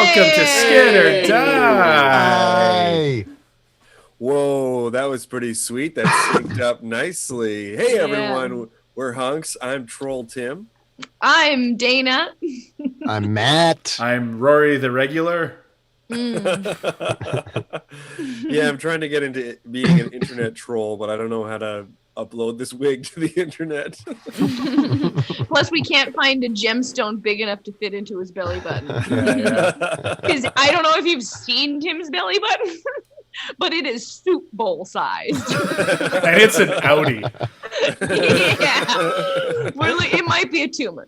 Welcome to Skit or Die. Whoa, that was pretty sweet. That synced up nicely. Hey, everyone. We're Hunks. I'm Troll Tim. I'm Dana. I'm Matt. I'm Rory the Regular. Yeah, I'm trying to get into being an internet troll, but I don't know how to upload this wig to the internet. Plus, we can't find a gemstone big enough to fit into his belly button. Yeah. I don't know if you've seen Tim's belly button, but it is soup bowl sized. And it's an Audi. Yeah. It might be a tumor.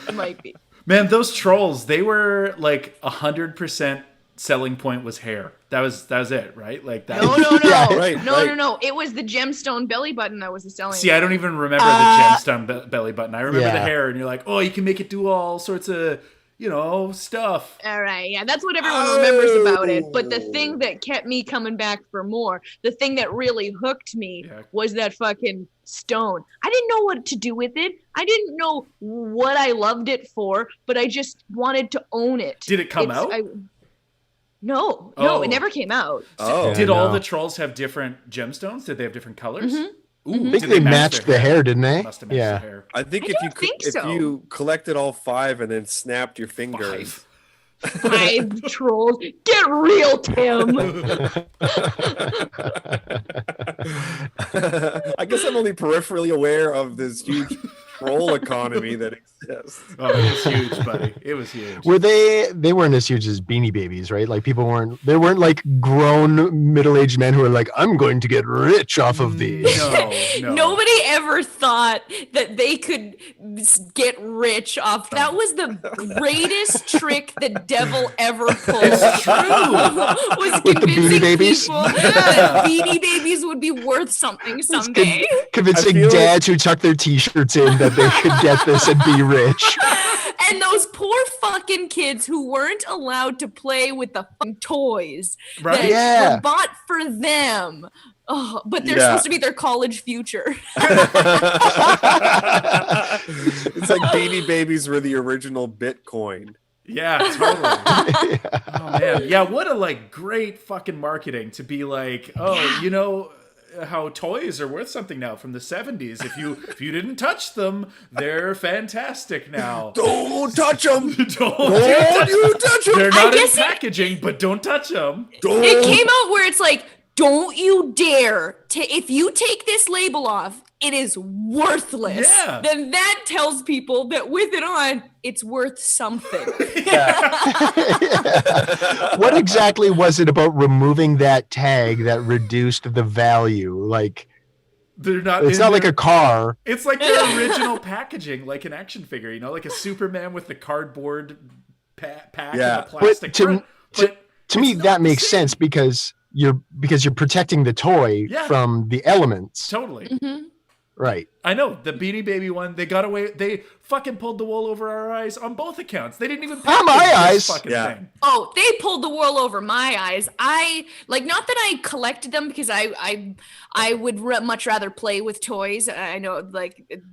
It might be. Man, those trolls, they were like 100% selling point was hair. That was it, right? Like that. No. Yeah, No. It was the gemstone belly button that was the selling. See, I don't even remember the gemstone belly button. I remember the hair, and you're like, oh, you can make it do all sorts of, stuff. All right, yeah, that's what everyone remembers about it. But the thing that kept me coming back for more, the thing that really hooked me was that fucking stone. I didn't know what to do with it. I didn't know what I loved it for, but I just wanted to own it. Did it come out? No, it never came out. Oh, Did all the trolls have different gemstones? Did they have different colors? Mm-hmm. Ooh, I think they matched the hair, didn't they? Must have matched the hair. I think think so. if you collected all 5 and then snapped your fingers. 5 trolls. Get real, Tim. I guess I'm only peripherally aware of this huge troll economy that exists. Oh, it was huge, buddy. It was huge. Were they weren't as huge as Beanie Babies, right? Like they weren't like grown middle-aged men who are like, I'm going to get rich off of these. No. Nobody ever thought that they could get rich off. That was the greatest trick the devil ever pulled. It's true. Was With the convincing Beanie Babies? people that Beanie Babies would be worth something someday. Convincing dads who tuck their t-shirts in that they could get this and be rich. And those poor fucking kids who weren't allowed to play with the fucking toys that were bought for them. Oh, but they're supposed to be their college future. It's like Beanie Babies were the original Bitcoin. Yeah, totally. Oh man, yeah. What a great fucking marketing to be like, you know how toys are worth something now from the 70s. If you didn't touch them, they're fantastic now. Don't touch them. Don't you touch them. They're not in guess packaging, but don't touch them. It came out where it's like, don't you dare if you take this label off, it is worthless. Yeah. Then that tells people that with it on, it's worth something. What exactly was it about removing that tag that reduced the value? Like, they're not. it's not like a car. It's like the original packaging, like an action figure. Like a Superman with the cardboard pack and a plastic front. To me, that makes sense because you're protecting the toy from the elements. Totally. Mm-hmm. Right. I know the Beanie Baby one. They got away. They fucking pulled the wool over our eyes on both accounts. They didn't even pay my eyes. fucking thing. Oh, they pulled the wool over my eyes. Not that I collected them because I would much rather play with toys. I know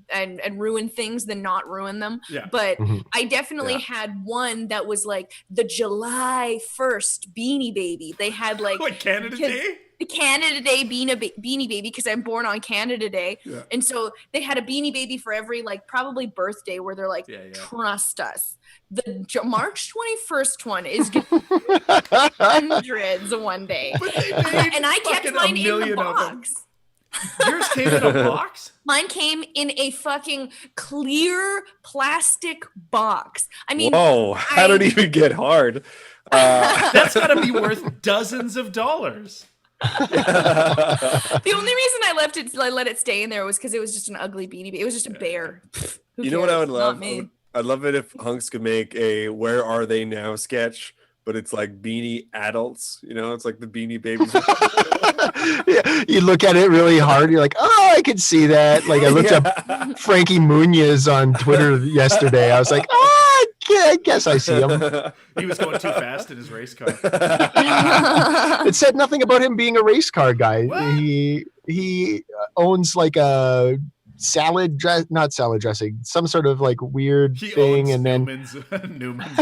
and ruin things than not ruin them. Yeah. But I definitely had one that was like the July 1st Beanie Baby. They had like Canada Day. Canada Day Beanie Baby because I'm born on Canada Day, and so they had a Beanie Baby for every probably birthday where they're like, trust us. The March 21st one is hundreds one day, and I kept mine in the box. Yours came in a box? Mine came in a fucking clear plastic box. I mean, whoa! How did it even get hard? That's got to be worth dozens of dollars. The only reason I let it stay in there was because it was just an ugly Beanie Baby. It was just a bear. You know what I would love? I'd love it if Hunks could make a "Where Are They Now" sketch, but it's like Beanie adults. It's like the Beanie Babies. You look at it really hard. You're like, oh, I could see that. Like I looked up Frankie Muniz on Twitter yesterday. I was like, I guess I see him. He was going too fast in his race car. It said nothing about him being a race car guy. What? He owns like a salad dress, not salad dressing, some sort of like weird He thing, owns and then Newman's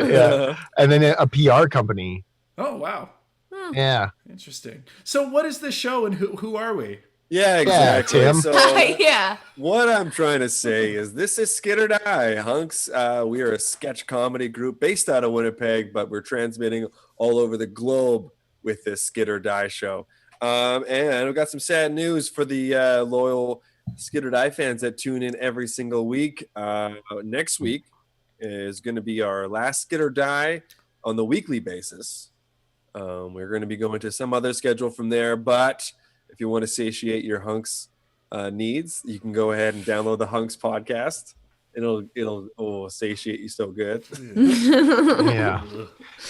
yeah, and then a PR company. Oh wow. Yeah. Interesting. So what is this show and who are we? Yeah, exactly. Tim. So Yeah. what I'm trying to say is this is Skit or Die, Hunks. We are a sketch comedy group based out of Winnipeg, but we're transmitting all over the globe with this Skit or Die show. And we've got some sad news for the loyal Skit or Die fans that tune in every single week. Next week is going to be our last Skit or Die on the weekly basis. We're going to be going to some other schedule from there, but if you want to satiate your Hunks needs, you can go ahead and download the Hunks podcast. It'll satiate you so good. Yeah.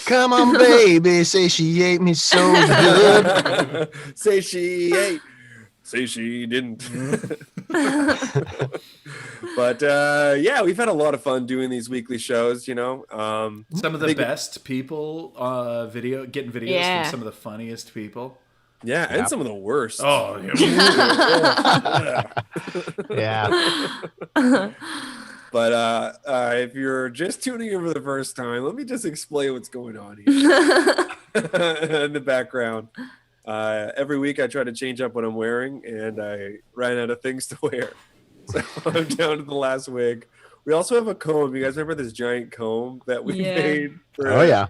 Come on, baby, satiate me so good. Satiate. Say she didn't. But yeah, we've had a lot of fun doing these weekly shows, you know. Some of the best people getting videos from some of the funniest people. Yeah, and some of the worst. Oh, yeah. But if you're just tuning in for the first time, let me just explain what's going on here in the background. Every week I try to change up what I'm wearing, and I ran out of things to wear. So I'm down to the last wig. We also have a comb. You guys remember this giant comb that we made for,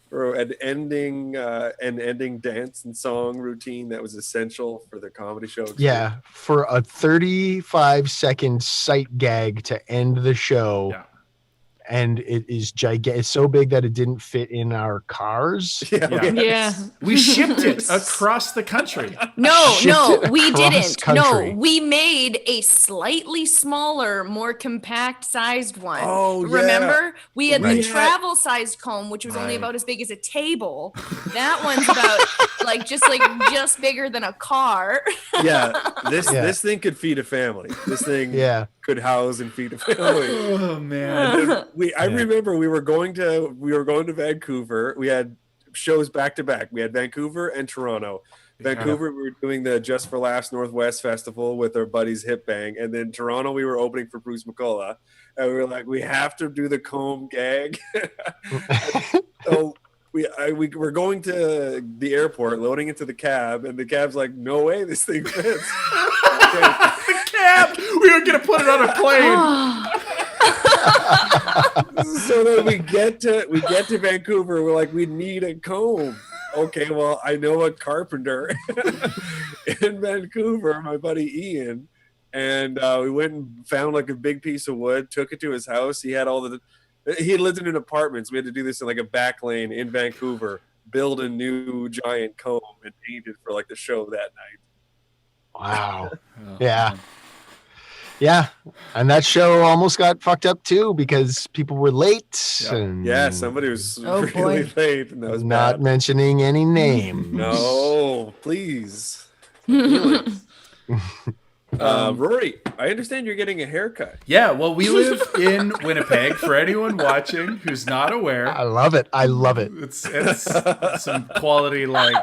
for an ending dance and song routine that was essential for the comedy show. Yeah, for a 35-second sight gag to end the show. Yeah. And it is gigantic. It's so big that it didn't fit in our cars. Yeah. We shipped it across the country. No, we didn't. Country. No, we made a slightly smaller, more compact sized one. Oh, yeah. Remember? We had the Right. travel sized comb, which was only about as big as a table. That one's about just bigger than a car. Yeah, this thing could feed a family. This thing could house and feed a family. Oh man. I remember we were going to Vancouver. We had shows back to back. We had Vancouver and Toronto. Vancouver, we were doing the Just for Laughs Northwest Festival with our buddies Hip Bang, and then Toronto, we were opening for Bruce McCullough, and we were like, we have to do the comb gag. So we were going to the airport, loading into the cab, and the cab's like, no way, this thing fits. The cab. We were gonna put it on a plane. So then we get to Vancouver. We're like, we need a comb. Okay, well, I know a carpenter in Vancouver, my buddy Ian, and we went and found like a big piece of wood, took it to his house. He had he had lived in an apartment, so we had to do this in like a back lane in Vancouver, build a new giant comb and paint it for like the show that night. Wow. Yeah. Yeah, and that show almost got fucked up too because people were late. Yeah, somebody was really late, and that was not bad. mentioning any names. No, please. Rory, I understand you're getting a haircut. Yeah, well, we live in Winnipeg. For anyone watching who's not aware, I love it. It's some quality, like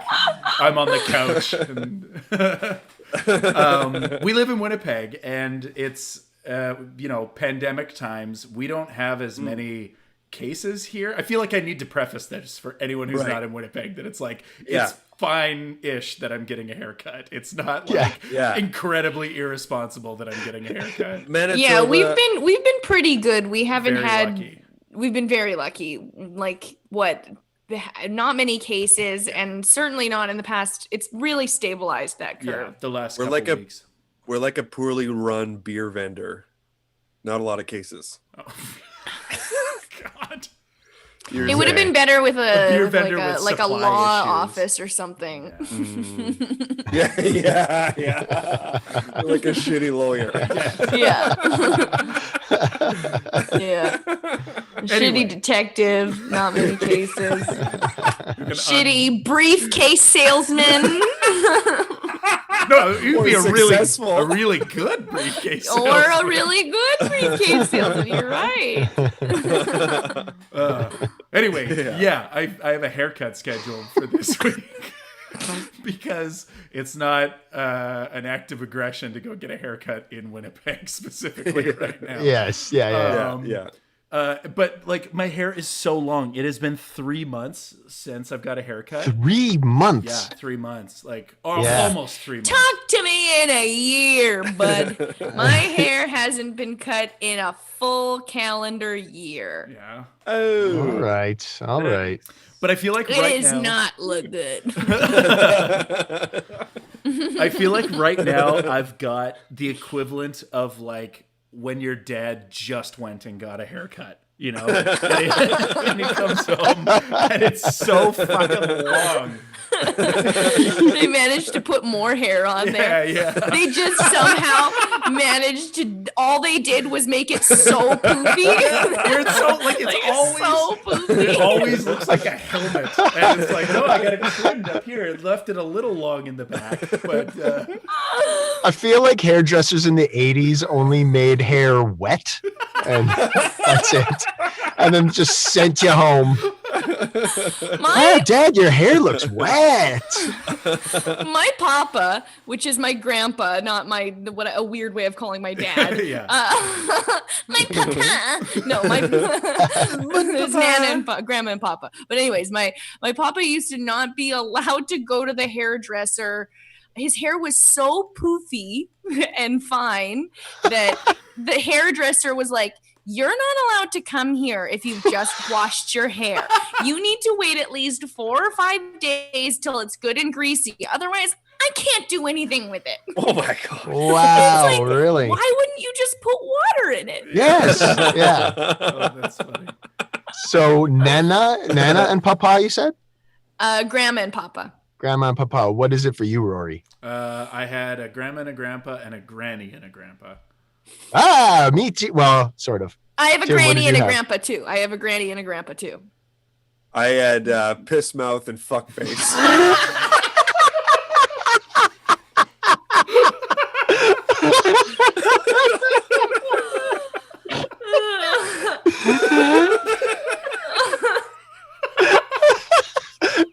I'm on the couch. And we live in Winnipeg, and it's pandemic times. We don't have as many cases here. I feel like I need to preface this for anyone who's not in Winnipeg that it's like it's fine-ish that I'm getting a haircut. It's not like incredibly irresponsible that I'm getting a haircut. Manitoba, yeah, we've been pretty good. We haven't lucky. We've been very lucky. Like not many cases, and certainly not in the past. It's really stabilized that curve. Yeah, the last couple weeks. We're like a poorly run beer vendor. Not a lot of cases. Oh. God. It would have been better with a law issues. office or something. Yeah. Yeah. Like a shitty lawyer. Yeah. Yeah. Shitty detective, not many cases. Shitty briefcase salesman. No, you'd be a successful. really good briefcase Or salesman. a really good briefcase salesman. You're right. Anyway, I have a haircut scheduled for this week. because it's not an act of aggression to go get a haircut in Winnipeg specifically right now. Yes. Yeah. But like my hair is so long. It has been 3 months since I've got a haircut. 3 months. Yeah, 3 months. Like almost 3 months. Talk to me in a year, bud. My hair hasn't been cut in a full calendar year. Yeah. Oh. All right. But I feel like it right does now, not look good. I feel like right now I've got the equivalent of like when your dad just went and got a haircut, you know, and he comes home and it's so fucking long. They managed to put more hair on there. Yeah. They just somehow managed to. All they did was make it so poofy. It's so like so poofy. It always looks like a helmet, and it's like, no, I got it trimmed up here. It left it a little long in the back, but I feel like hairdressers in the 80s only made hair wet, and that's it. And then just sent you home. Dad, your hair looks wet. My papa, which is my grandpa, not a weird way of calling my dad. My papa. No, his nana and grandma and papa. But anyways, my papa used to not be allowed to go to the hairdresser. His hair was so poofy and fine that the hairdresser was like, "You're not allowed to come here if you've just washed your hair. You need to wait at least 4 or 5 days till it's good and greasy. Otherwise, I can't do anything with it." Oh my God. Wow, like, really? Why wouldn't you just put water in it? Yes. Yeah. oh, that's funny. So Nana and Papa, you said? Grandma and Papa. Grandma and Papa. What is it for you, Rory? I had a grandma and a grandpa and a granny and a grandpa. Ah, me too. Well, sort of. I have a Tim, what granny did and you a have? grandpa too. I have a granny and a grandpa too. I had piss mouth and fuck face.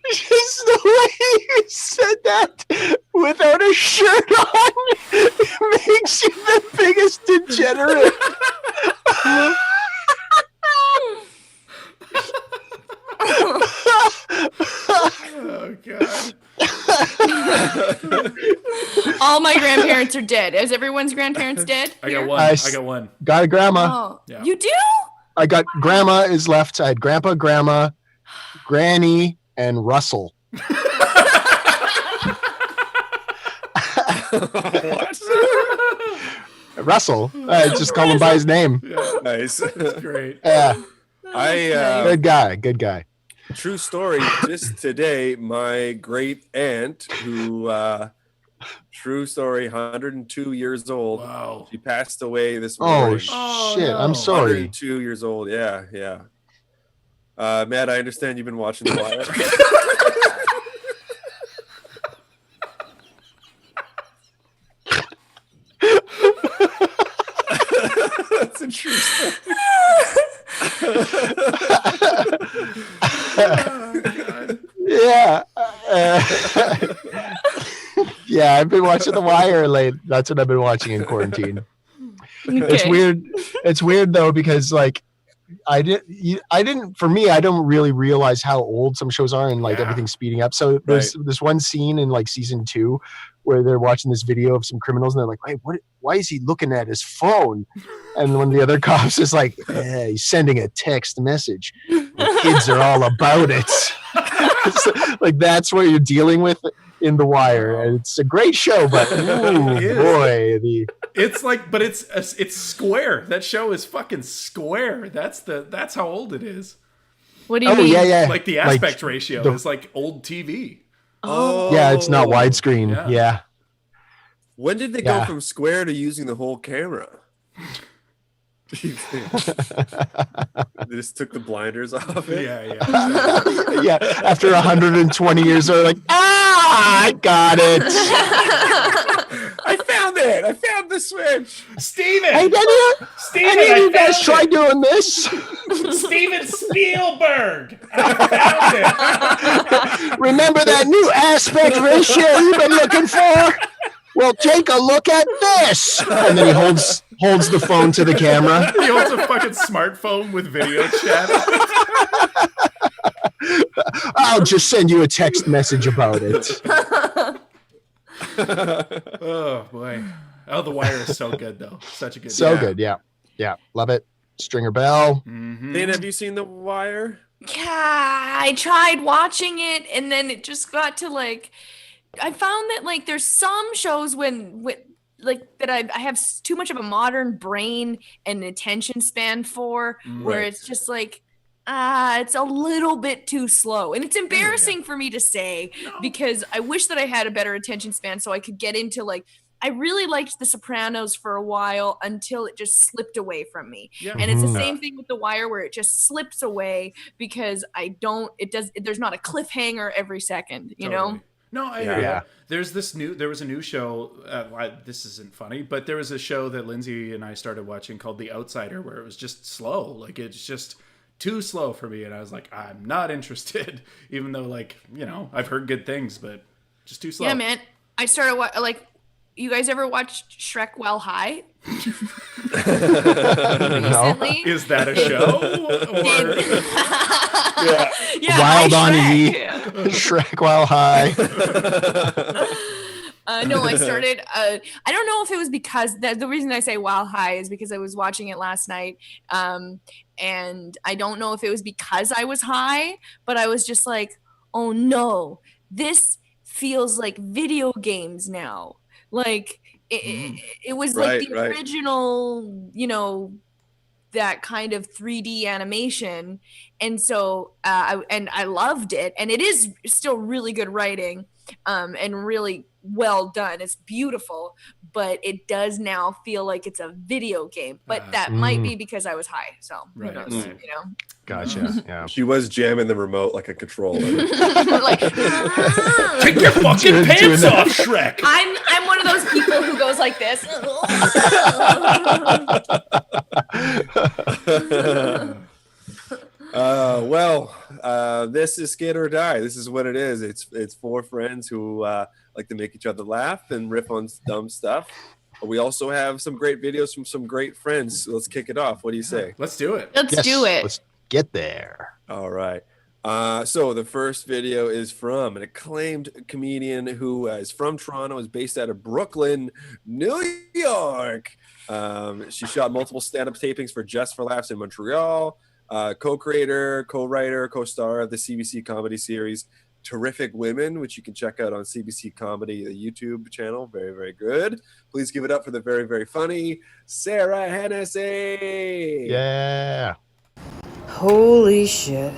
Just the way you said that without a shirt on makes you the biggest degenerate. Oh God. All my grandparents are dead. Is everyone's grandparents dead? I got here? one. I I got one. Got a grandma. Oh, Yeah. you do? I got grandma is left. I had grandpa, grandma, granny, and Russell. What? Russell. I just call him by his name. Yeah, Nice. that's great. Yeah. I Good guy. true story. Just today, my great aunt, who true story, 102 years old. Wow. She passed away this Oh, morning. shit. no. I'm sorry. 102 years old. Yeah. Matt, I understand you've been watching The Wire. That's a true story. Oh, God. Yeah. Yeah, I've been watching The Wire late. That's what I've been watching in quarantine. It's Okay. weird. It's weird though, because like I didn't for me, I don't really realize how old some shows are and like Yeah. everything's speeding up. So there's this one scene in like season 2 where they're watching this video of some criminals and they're like, "Wait, why is he looking at his phone?" And one of the other cops is like, "He's sending a text message. The kids are all about it." So, like that's what you're dealing with in The Wire. And it's a great show, but ooh, It is. boy, It's like, but it's square. That show is fucking square. That's how old it is. What do you mean? yeah. Like the aspect ratio is like old TV. Oh, Yeah, it's not widescreen. Yeah. Yeah. When did they go from square to using the whole camera? Do you think? They just took the blinders off it? Yeah. Yeah. After 120 years, they're like, I got it. I found it. I found the switch. Steven! Hey, Steven, any of you I guys found try it. doing this? Steven Spielberg. I found it. Remember that new aspect ratio you've been looking for? Well, take a look at this. And then he holds the phone to the camera. He holds a fucking smartphone with video chat. I'll just send you a text message about it. Oh boy. Oh, The Wire is so good though. Such a good. Good. Yeah. Love it. Stringer Bell. Mm-hmm. Dana, have you seen The Wire? Yeah, I tried watching it, and then it just got to like, I found that like there's some shows with like that I have too much of a modern brain and attention span for, where it's just like, it's a little bit too slow. And it's embarrassing for me to say, because I wish that I had a better attention span so I could get into like, I really liked The Sopranos for a while until it just slipped away from me. Yeah. And it's the same thing with The Wire, where it just slips away because there's not a cliffhanger every second, you know? No, I hear you. There was a new show. This isn't funny, but there was a show that Lindsay and I started watching called The Outsider, where it was just slow. Like, it's just too slow for me. And I was like, I'm not interested, even though, like, you know, I've heard good things, but just too slow. Yeah, man. I started you guys ever watched Shrek While High? No. Is that a show? Wild on Shrek. Shrek While High. No, I started. I don't know if it was because the reason I say While High is because I was watching it last night, and I don't know if it was because I was high, but I was just like, oh no, this feels like video games now. Like it was like the original, you know, that kind of 3D animation, and so I loved it, and it is still really good writing, and really well done. It's beautiful, but it does now feel like it's a video game. But that might be because I was high, so who knows? You know. Gotcha. Yeah. She was jamming the remote like a controller. Like, take your fucking pants off, Shrek. I'm one of those people who goes like this. This is Skit or Die. This is what it is. It's four friends who like to make each other laugh and riff on dumb stuff. But we also have some great videos from some great friends. So let's kick it off. What do you say? Let's do it. Let's do it. Let's get there. All right. So the first video is from an acclaimed comedian who is from Toronto, is based out of Brooklyn, New York. She shot multiple stand-up tapings for Just for Laughs in Montreal. Co-creator, co-writer, co-star of the CBC comedy series Terrific Women, which you can check out on CBC Comedy, the YouTube channel. Very, very good. Please give it up for the very, very funny Sarah Hennessy. Yeah. Holy shit.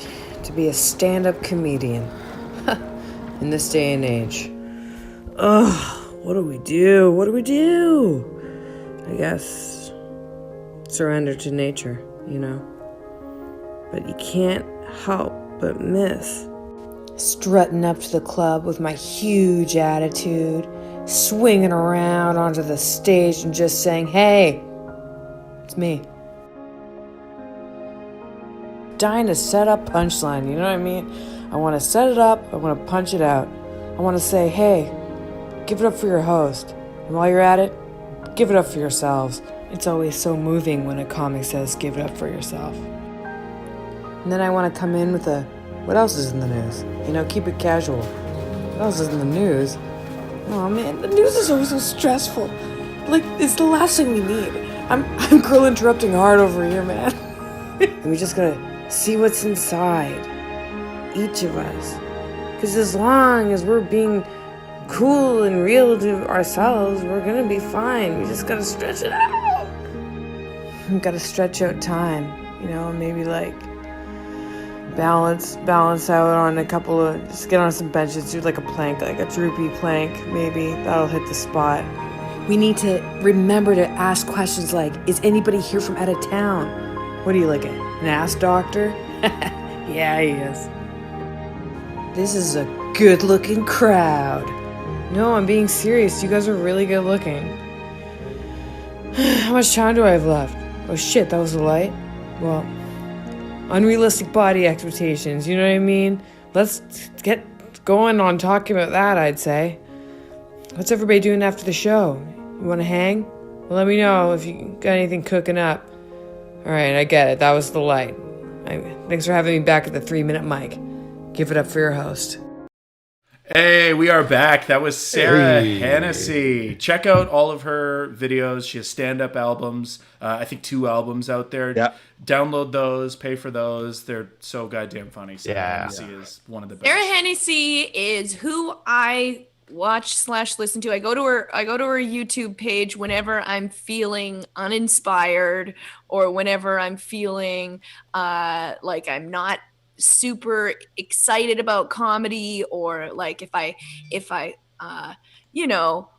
To be a stand-up comedian in this day and age. Ugh, what do we do? What do we do? I guess surrender to nature, you know? But you can't help but miss. Strutting up to the club with my huge attitude, swinging around onto the stage and just saying, hey, it's me. Dying to set up punchline, you know what I mean? I want to set it up, I want to punch it out. I want to say, hey, give it up for your host. And while you're at it, give it up for yourselves. It's always so moving when a comic says, give it up for yourself. And then I want to come in with what else is in the news? You know, keep it casual. What else is in the news? Oh man, the news is always so stressful. Like, it's the last thing we need. I'm girl interrupting hard over here, man. And we just gotta see what's inside each of us. Because as long as we're being cool and real to ourselves, we're gonna be fine. We just gotta stretch it out. We gotta stretch out time, you know, maybe like balance out on just get on some benches, do like a plank, like a droopy plank, maybe. That'll hit the spot. We need to remember to ask questions like, is anybody here from out of town? What are you looking at? An ass doctor? Yeah, he is. This is a good-looking crowd. No, I'm being serious. You guys are really good looking. How much time do I have left? Oh shit, that was the light? Well, unrealistic body expectations, you know what I mean? Let's get going on talking about that, I'd say. What's everybody doing after the show? You want to hang? Well, let me know if you got anything cooking up. All right, I get it. That was the light. Thanks for having me back at the 3-minute mic. Give it up for your host. Hey, we are back. That was Sarah Hennessy. Check out all of her videos. She has stand-up albums. I think 2 albums out there. Yeah. Download those. Pay for those. They're so goddamn funny. Sarah Hennessy is one of the best. Sarah Hennessy is who I watch/listen to. I go to her YouTube page whenever I'm feeling uninspired or whenever I'm feeling like I'm not super excited about comedy, or like if I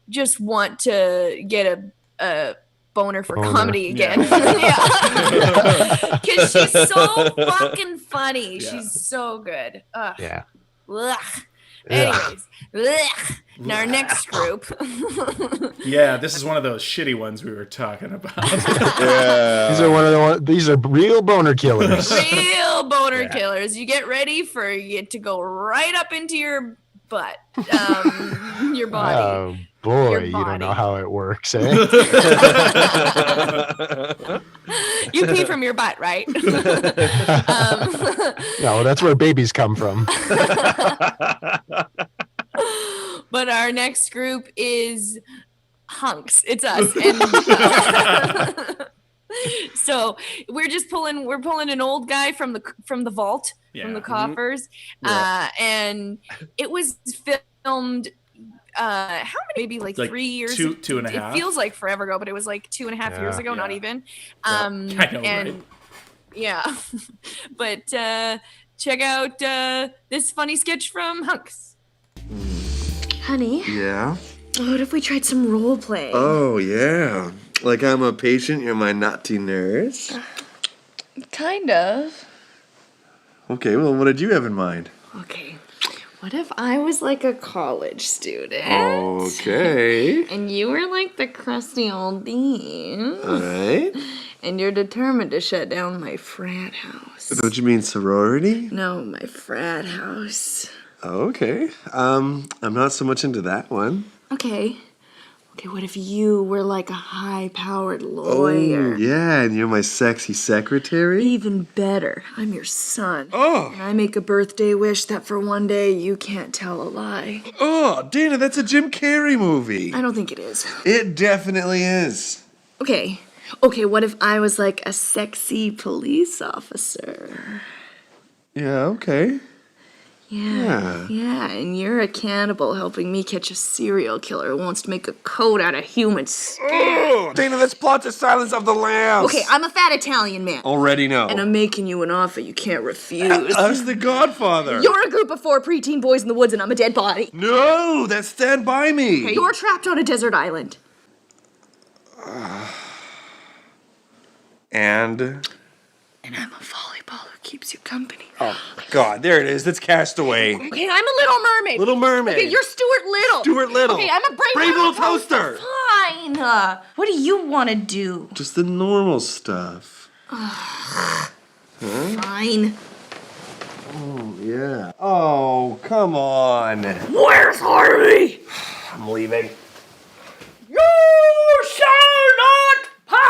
just want to get a boner for comedy again. Because she's so fucking funny. She's so good. Ugh. Yeah. Ugh. Anyways, now our next group. Yeah, this is one of those shitty ones we were talking about. These are real boner killers. Real boner killers. You get ready for it to go right up into your butt, your body. Oh boy, you don't know how it works, eh? You pee from your butt, right? No, that's where babies come from. But our next group is HUNKS. It's us. And so we're pulling an old guy from the vault, from the coffers. And it was filmed how many, maybe like 3 years, two and a half. It feels like forever ago, but it was like 2.5 years ago, not even. I know, and right? Yeah. But check out this funny sketch from HUNKS. Honey, Yeah? what if we tried some role play? Oh, yeah. Like I'm a patient, you're my naughty nurse? Kind of. Okay, well, what did you have in mind? Okay. What if I was like a college student? Okay. And you were like the crusty old dean. Alright. And you're determined to shut down my frat house. Don't you mean sorority? No, my frat house. Okay. I'm not so much into that one. Okay, what if you were like a high-powered lawyer? Oh, yeah, and you're my sexy secretary? Even better, I'm your son. Oh! And I make a birthday wish that for one day you can't tell a lie. Oh, Dana, that's a Jim Carrey movie. I don't think it is. It definitely is. Okay, what if I was like a sexy police officer? Yeah, okay. Yeah, and you're a cannibal helping me catch a serial killer who wants to make a coat out of human skin. Oh, Dana, that's plot to Silence of the Lambs. Okay, I'm a fat Italian man. Already know. And I'm making you an offer you can't refuse. Us the Godfather. You're a group of 4 preteen boys in the woods and I'm a dead body. No, that's Stand By Me. Okay, you're trapped on a desert island. And I'm a volleyball who keeps you company. oh God, there it is. That's Castaway. Okay, I'm a Little Mermaid. Little Mermaid. Okay, you're Stuart Little. Stuart Little. Okay, I'm a brave Little Toaster. Fine. What do you want to do? Just the normal stuff. Fine. Oh yeah. Oh come on. Where's Harvey? I'm leaving. You shall not pass!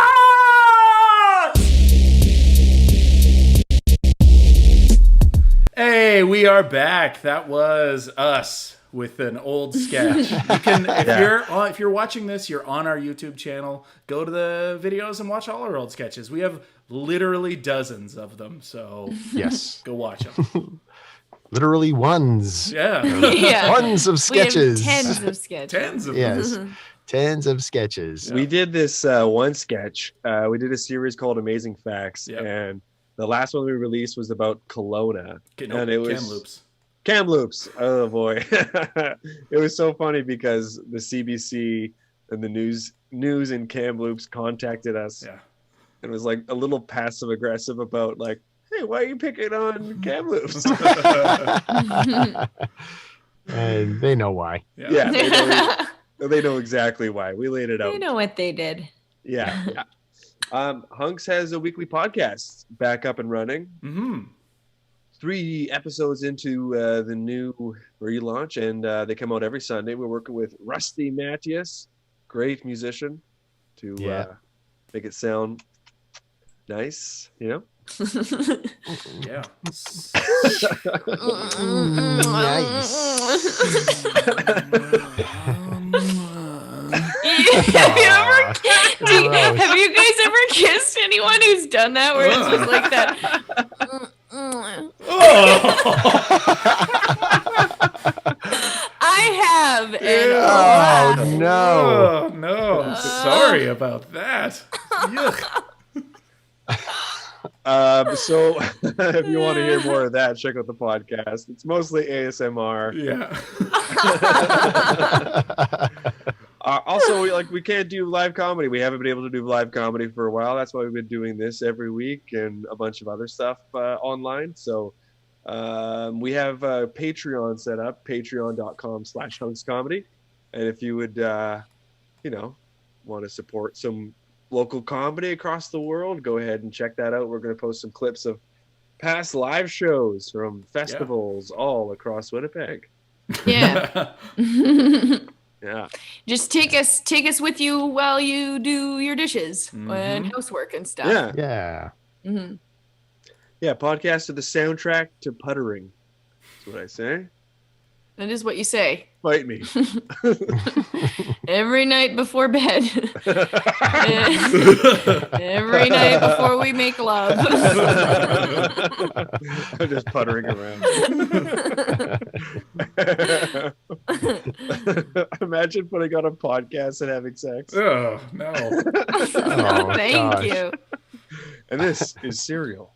Hey, we are back. That was us with an old sketch. You can, if you're watching this, you're on our YouTube channel. Go to the videos and watch all our old sketches. We have literally dozens of them, so Yes. go watch them. Literally ones. Yeah, Tons of sketches. We have tens of sketches. tens of them. Yes. Tens of sketches. We did this one sketch. We did a series called Amazing Facts, Yep. and the last one we released was about Kelowna. And it was Kamloops. Oh boy, it was so funny because the CBC and the news in Kamloops contacted us. Yeah. It was like a little passive aggressive about like, hey, why are you picking on Kamloops? And they know why. Yeah, they know exactly why. We laid it out. You know what they did. Yeah. Hunks has a weekly podcast back up and running. 3 episodes into the new relaunch, and they come out every Sunday. We're working with Rusty Matthias, great musician, to make it sound nice, you know? Yeah. Nice. Have you guys ever kissed anyone who's done that, where it's just like that? I have. And no. Oh, no. I'm sorry about that. Yuck. So if you want to hear more of that, check out the podcast. It's mostly ASMR. Yeah. Also, we can't do live comedy. We haven't been able to do live comedy for a while. That's why we've been doing this every week and a bunch of other stuff online. So we have a Patreon set up, patreon.com/hunkscomedy. And if you would, want to support some local comedy across the world, go ahead and check that out. We're going to post some clips of past live shows from festivals all across Winnipeg. Yeah. Yeah. Just take us with you while you do your dishes and housework and stuff. Yeah. Yeah. Mm-hmm. Yeah, podcast of the soundtrack to puttering. That's what I say. That is what you say. Fight me. Every night before bed. Every night before we make love. I'm just puttering around. Imagine putting on a podcast and having sex. Oh, no. Thank you. And this is Serial.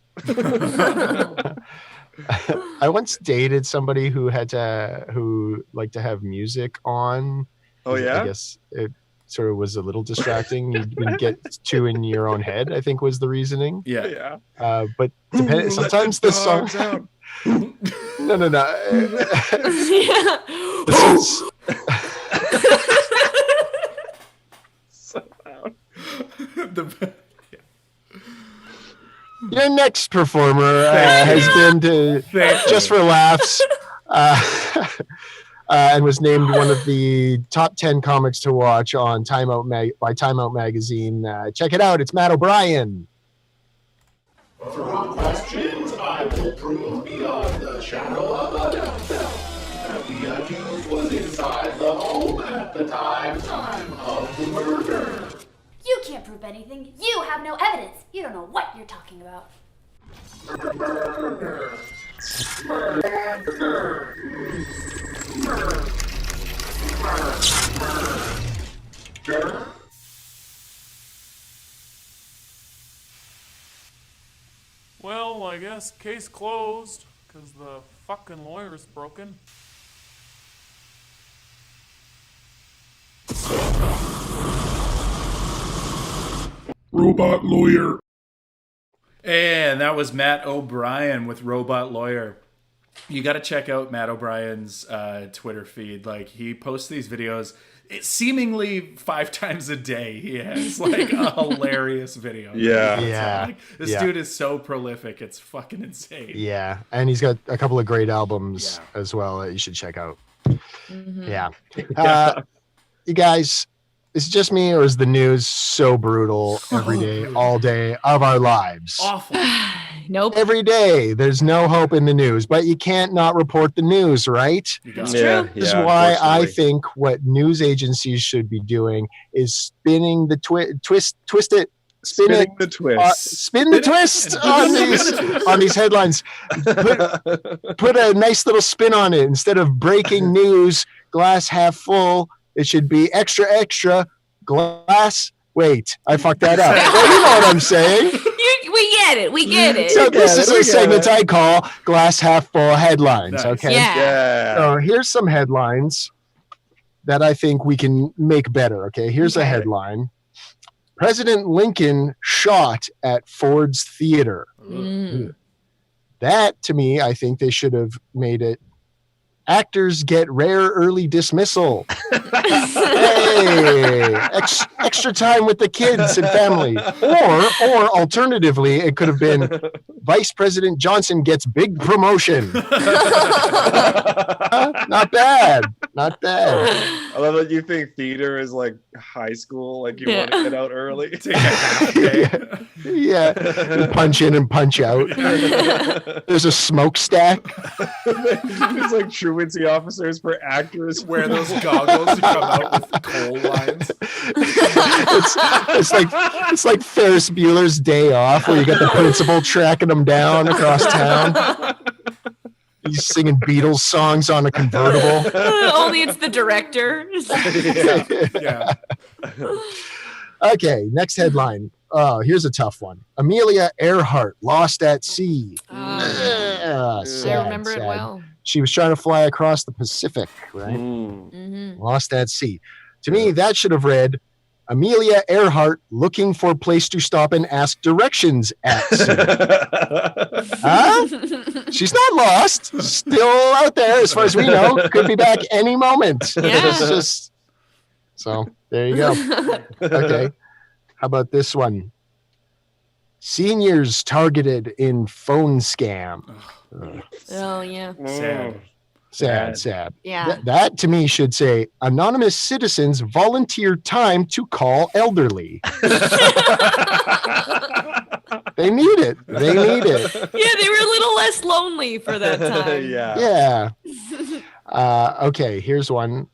I once dated somebody who liked to have music on. Oh yeah. I guess it sort of was a little distracting. You didn't get too in your own head, I think was the reasoning. Yeah. But sometimes the song. No. So loud. Your next performer has been to Just for Laughs and was named one of the top 10 comics to watch on Time Out magazine. Check it out. It's Matt O'Brien. Through questions, I will prove beyond the shadow of a doubt that the accused was inside the home at the time of the murder. You can't prove anything. You have no evidence. You don't know what you're talking about. Murder. Well, I guess case closed, because the fucking lawyer's broken. Robot Lawyer. And that was Matt O'Brien with Robot Lawyer. You got to check out Matt O'Brien's Twitter feed. Like, he posts these videos seemingly 5 times a day. He has like a hilarious video. Yeah. This dude is so prolific. It's fucking insane. Yeah. And he's got a couple of great albums as well that you should check out. Yeah. You guys, is it just me, or is the news so brutal every day, all day of our lives? Awful. Nope. Every day, there's no hope in the news, but you can't not report the news, right? It's true. This is why I think what news agencies should be doing is spinning the spin the twist on these headlines. Put a nice little spin on it. Instead of breaking news, glass half full, it should be extra, extra, glass. Wait, I fucked that up. Well, you know what I'm saying. We get it. So this is a segment I call glass half full headlines. Nice. Okay. Yeah. So here's some headlines that I think we can make better. Okay. Here's a headline. President Lincoln shot at Ford's Theater. That, to me, I think they should have made it Actors get rare early dismissal. Hey, extra time with the kids and family. Or alternatively, it could have been Vice President Johnson gets big promotion. Not bad. Not bad. I love that you think theater is like high school, like you want to get out early. Take a half day. Yeah. Punch in and punch out. There's a smokestack. It's like truancy officers for actors. Wear those goggles to come out with coal lines. It's like Ferris Bueller's Day Off, where you got the principal tracking them down across town. He's singing Beatles songs on a convertible. Only it's the director. Yeah. Okay, next headline. Oh, here's a tough one. Amelia Earhart lost at sea. Sad, I remember it sad. well. She was trying to fly across the Pacific, right? Lost at sea. To me, that should have read, Amelia Earhart looking for a place to stop and ask directions at sea. Huh? She's not lost. Still out there, as far as we know. Could be back any moment. It's just... So, there you go. Okay. How about this one? Seniors targeted in phone scam. Oh, yeah. Sad. Yeah. That to me should say, anonymous citizens volunteer time to call elderly. They need it. Yeah, they were a little less lonely for that time. Yeah. Okay, here's one.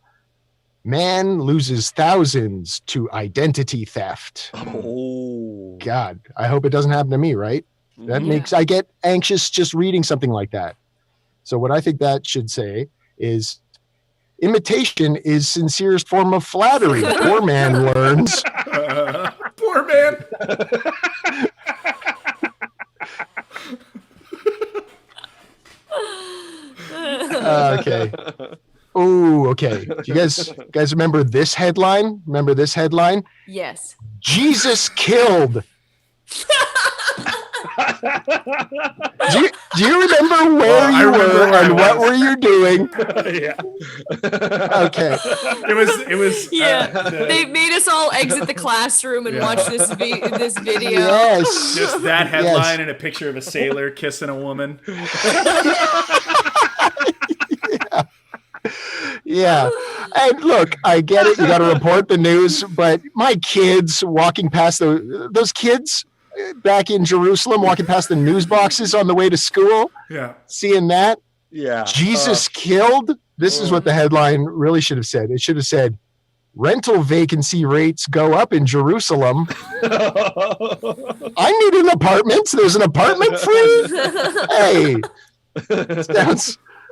Man loses thousands to identity theft. Oh, God. I hope it doesn't happen to me, right? That makes I get anxious just reading something like that. So what I think that should say is, imitation is sincerest form of flattery. Poor man learns. Poor man. Okay. Oh, okay. Do you guys remember this headline? Yes. Jesus killed. Do you remember where you were and what were you doing? Yeah. Okay. It was. They made us all exit the classroom and watch this video. Yes. Just that headline and a picture of a sailor kissing a woman. Yeah. And look, I get it. You got to report the news, but my kids walking past those kids back in Jerusalem, walking past the news boxes on the way to school, seeing that, Jesus killed. This is what the headline really should have said. It should have said, rental vacancy rates go up in Jerusalem. I need an apartment. There's an apartment free. Hey,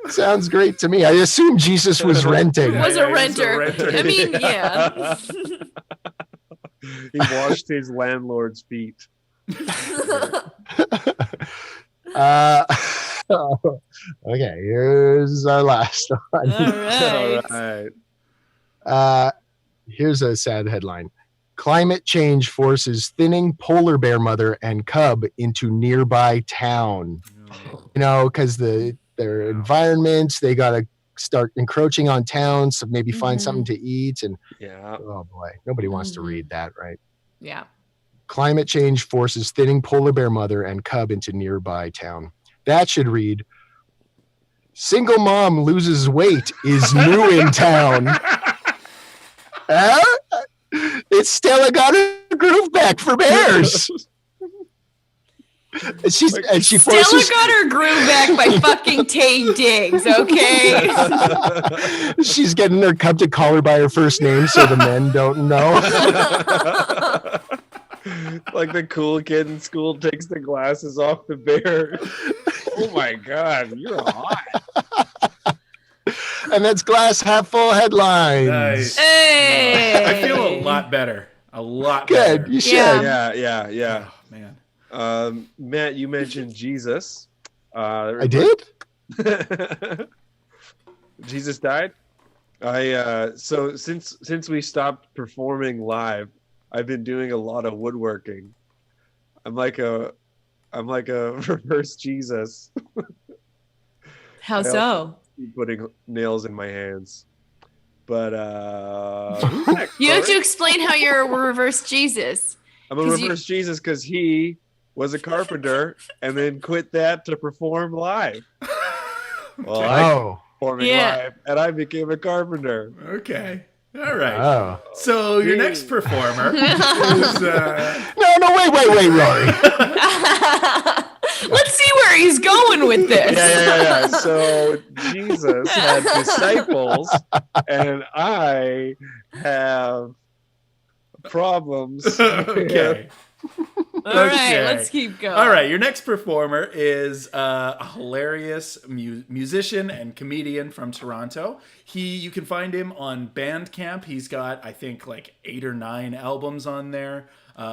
sounds great to me. I assume Jesus was renting. Was a renter. I mean, yeah. He washed his landlord's feet. Okay, here's our last one. All right. Here's a sad headline. Climate change forces thinning polar bear mother and cub into nearby town. You know, because their environments, they got to start encroaching on towns to maybe find something to eat. And oh boy, nobody wants to read that, right? Yeah. Climate change forces thinning polar bear mother and cub into nearby town. That should read, single mom loses weight is new in town. It's Stella got her groove back for bears. She forces. Stella got her groove back by fucking Tay Diggs, okay? She's getting her cub to call her by her first name so the men don't know. Like the cool kid in school takes the glasses off the bear. Oh my God, you're hot. And that's glass half full headlines. Nice. Hey. I feel a lot better. A lot good. better. You should. Yeah. Oh, man. Matt, you mentioned Jesus. I did? Jesus died. So since we stopped performing live, I've been doing a lot of woodworking. I'm like a reverse Jesus. How so? keep putting nails in my hands. But who's next, You have Corey? to explain how you're a reverse Jesus. I'm a reverse Jesus because he was a carpenter and then quit that to perform live. Well, I performing live, and I became a carpenter. Okay. All right. Oh. So your next performer is wait, Rory. Let's see where he's going with this. Yeah. So Jesus had disciples, and I have problems. Okay. All right, let's keep going. All right, your next performer is a hilarious musician and comedian from Toronto. You can find him on Bandcamp. He's got, I think, like 8 or 9 albums on there.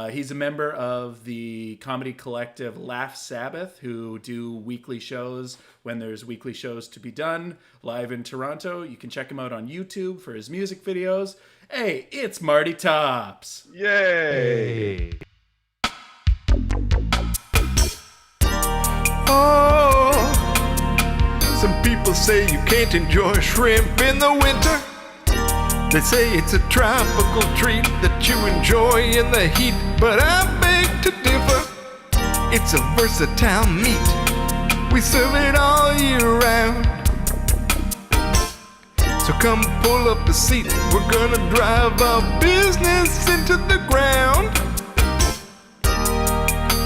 He's a member of the comedy collective Laugh Sabbath, who do weekly shows when there's weekly shows to be done live in Toronto. You can check him out on YouTube for his music videos. Hey, it's Marty Tops. Yay! Oh, some people say you can't enjoy shrimp in the winter. They say it's a tropical treat that you enjoy in the heat, but I beg to differ. It's a versatile meat. We serve it all year round. So come pull up a seat. We're gonna drive our business into the ground.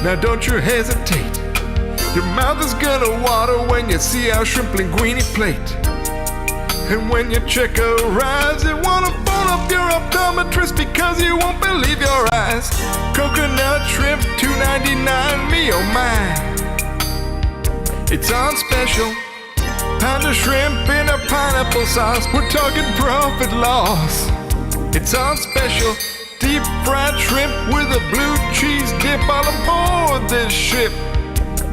Now don't you hesitate. Your mouth is gonna water when you see our shrimp linguine plate. And when your check arrives, you wanna phone up your optometrist because you won't believe your eyes. Coconut shrimp, $2.99, me oh my. It's on special. Pound of shrimp in a pineapple sauce. We're talking profit loss. It's on special. Deep fried shrimp with a blue cheese dip all aboard this ship.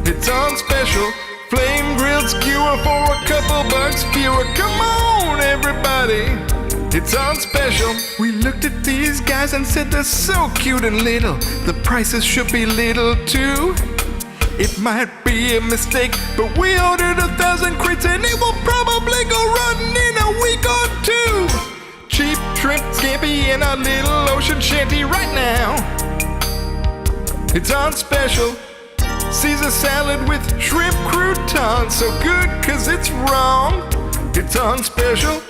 It's on special. Flame grilled skewer for a couple bucks fewer. Come on, everybody. It's on special. We looked at these guys and said they're so cute and little. The prices should be little too. It might be a mistake, but we ordered 1,000 crates and it will probably go rotten in a week or 2. Cheap shrimp scampi in our little ocean shanty right now. It's on special. Caesar salad with shrimp croutons, so good cause it's wrong. It's on special.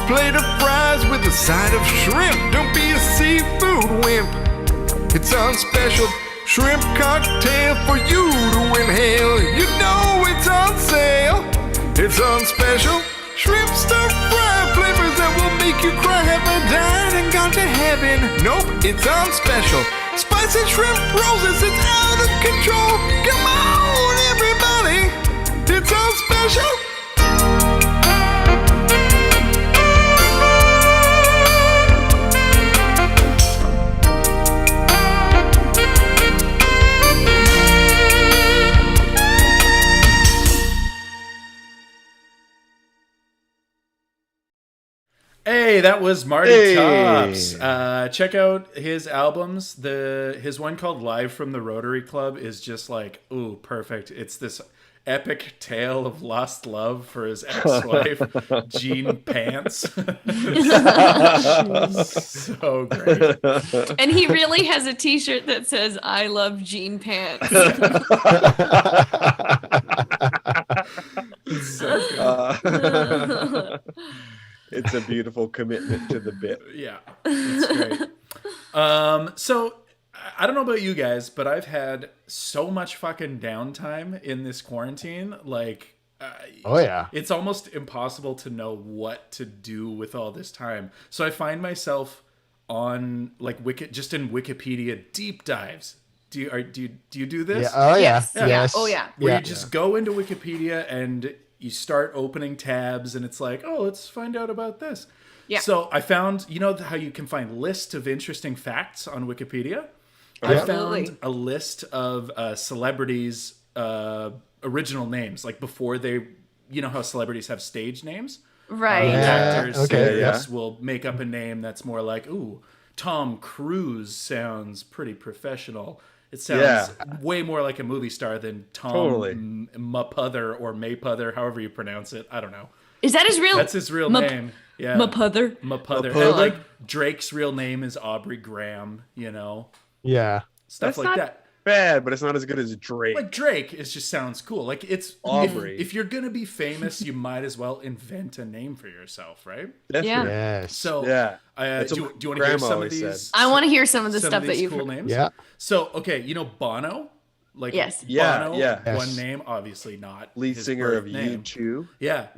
Plate of fries with a side of shrimp. Don't be a seafood wimp. It's on special. Shrimp cocktail for you to inhale. You know it's on sale. It's on special. Shrimp stir fry flavors that will make you cry. Have I died and gone to heaven? Nope, it's on special. Spicy shrimp roses, it's out of control. Come on, everybody, it's on special. Hey, that was Marty Tops. Check out his albums. His one called Live from the Rotary Club is just like, ooh, perfect. It's this epic tale of lost love for his ex-wife, Jean Pants. So great. And he really has a t-shirt that says, I love Jean Pants. So good. It's a beautiful commitment to the bit. Yeah, it's great. So I don't know about you guys, but I've had so much fucking downtime in this quarantine. Like, oh yeah, it's almost impossible to know what to do with all this time. So I find myself on like just in Wikipedia deep dives. Do you do this? Yeah. Oh yeah. Yes. Oh yeah. Where you just go into Wikipedia and you start opening tabs and it's like, oh, let's find out about this. Yeah. So I found, you know how you can find lists of interesting facts on Wikipedia? Yeah. I found a list of celebrities' original names, like before they, you know how celebrities have stage names? Right. Actors will make up a name that's more like, ooh, Tom Cruise sounds pretty professional. It sounds way more like a movie star than Tom Mapother or Maypother, however you pronounce it. I don't know. Is that his real? That's his real name. Yeah. Mapother. Mapother. And like Drake's real name is Aubrey Graham, you know? Yeah. Stuff That's like that. Bad, but it's not as good as Drake. Like Drake, it just sounds cool. Like it's Aubrey. If you're gonna be famous, you might as well invent a name for yourself, right? Yeah. Yes. So do you want to hear some of these? I want to hear some of the stuff that you've cool names. Yeah. So okay, you know Bono? Like yes. Bono, yeah. one name, obviously not lead his singer of birth name. U2. Yeah.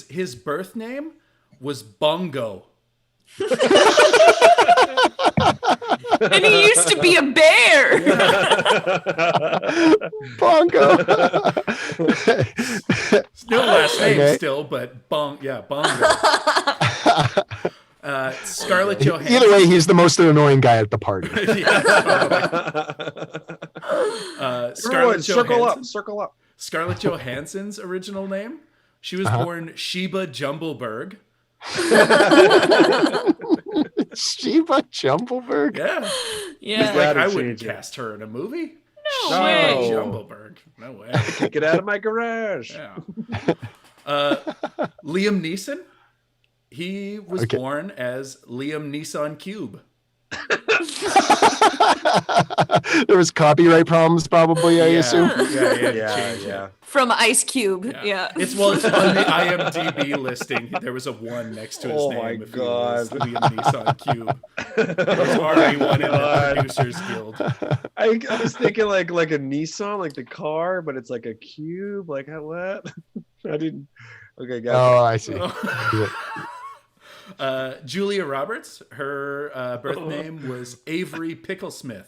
His birth name was Bongo. And he used to be a bear. Bongo. No last name still, but Bongo. Scarlett Johansson. Either way, he's the most annoying guy at the party. Circle up. Scarlett Johansson's original name. She was born Sheba Jumbleberg. Sheba Jumbleberg? Yeah. Yeah. Like, I wouldn't cast her in a movie. No way. Jumbleberg. No way. Get out of my garage. Yeah. Liam Neeson. He was born as Liam Neeson Cube. There was copyright problems, probably. I assume. Yeah. From Ice Cube. Yeah. It's on the IMDb listing. There was a 1 next to his name. My if God. He was Liam Neeson Cube. There's already one in the Producers Guild. I was thinking like a Nissan, like the car, but it's like a cube. Like what? I didn't. Okay, guys. Oh, I see. Julia Roberts, her birth name was Avery Picklesmith.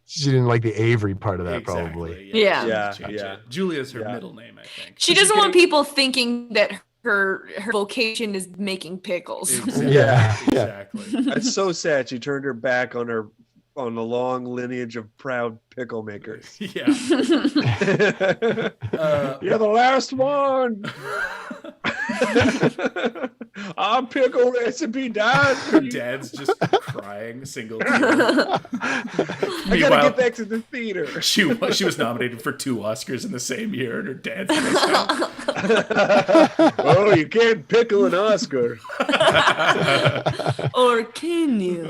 She didn't like the Avery part of that, Exactly, probably. Yeah. Julia's her middle name, I think. She doesn't want people thinking that her vocation is making pickles. Exactly. Yeah. Exactly. That's so sad. She turned her back on the long lineage of proud pickle makers. Yeah. You're the last one. Our pickle recipe died. Her dad's just crying single tear. I gotta get back to the theater. She was nominated for 2 Oscars in the same year, and her dad's missed out. Oh, you can't pickle an Oscar. Or can you?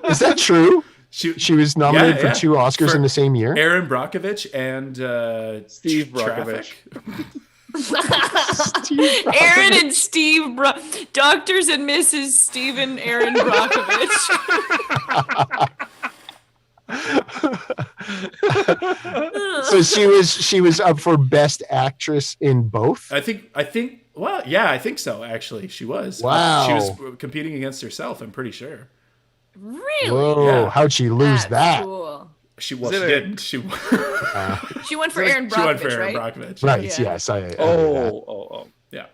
Is that true? She was nominated for 2 Oscars in the same year. Aaron Brockovich and Steve Brockovich. Aaron and Steve Doctors and Mrs. Stephen Aaron Brockovich. So she was up for Best Actress in both. I think. Well, yeah, I think so. Actually, she was. Wow. She was competing against herself. I'm pretty sure. Really? Whoa! Yeah. How'd she lose that? Cool. She didn't. She She went for Aaron Brockovich, She went for Aaron right? Brockovich. Right. Yeah. Yes. Yeah.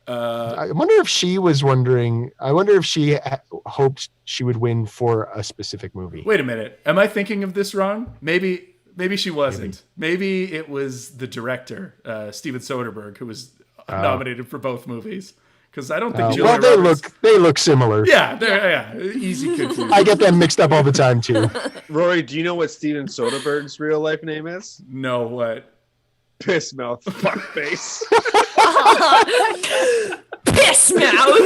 I wonder if she was wondering. I wonder if she hoped she would win for a specific movie. Wait a minute. Am I thinking of this wrong? Maybe she wasn't. Maybe it was the director, Steven Soderbergh, who was nominated for both movies. Because I don't think Julia Roberts... they look similar. Yeah, easy confusion. I get them mixed up all the time too. Rory, do you know what Steven Soderbergh's real life name is? No, what? Piss mouth fuckface. Piss mouth.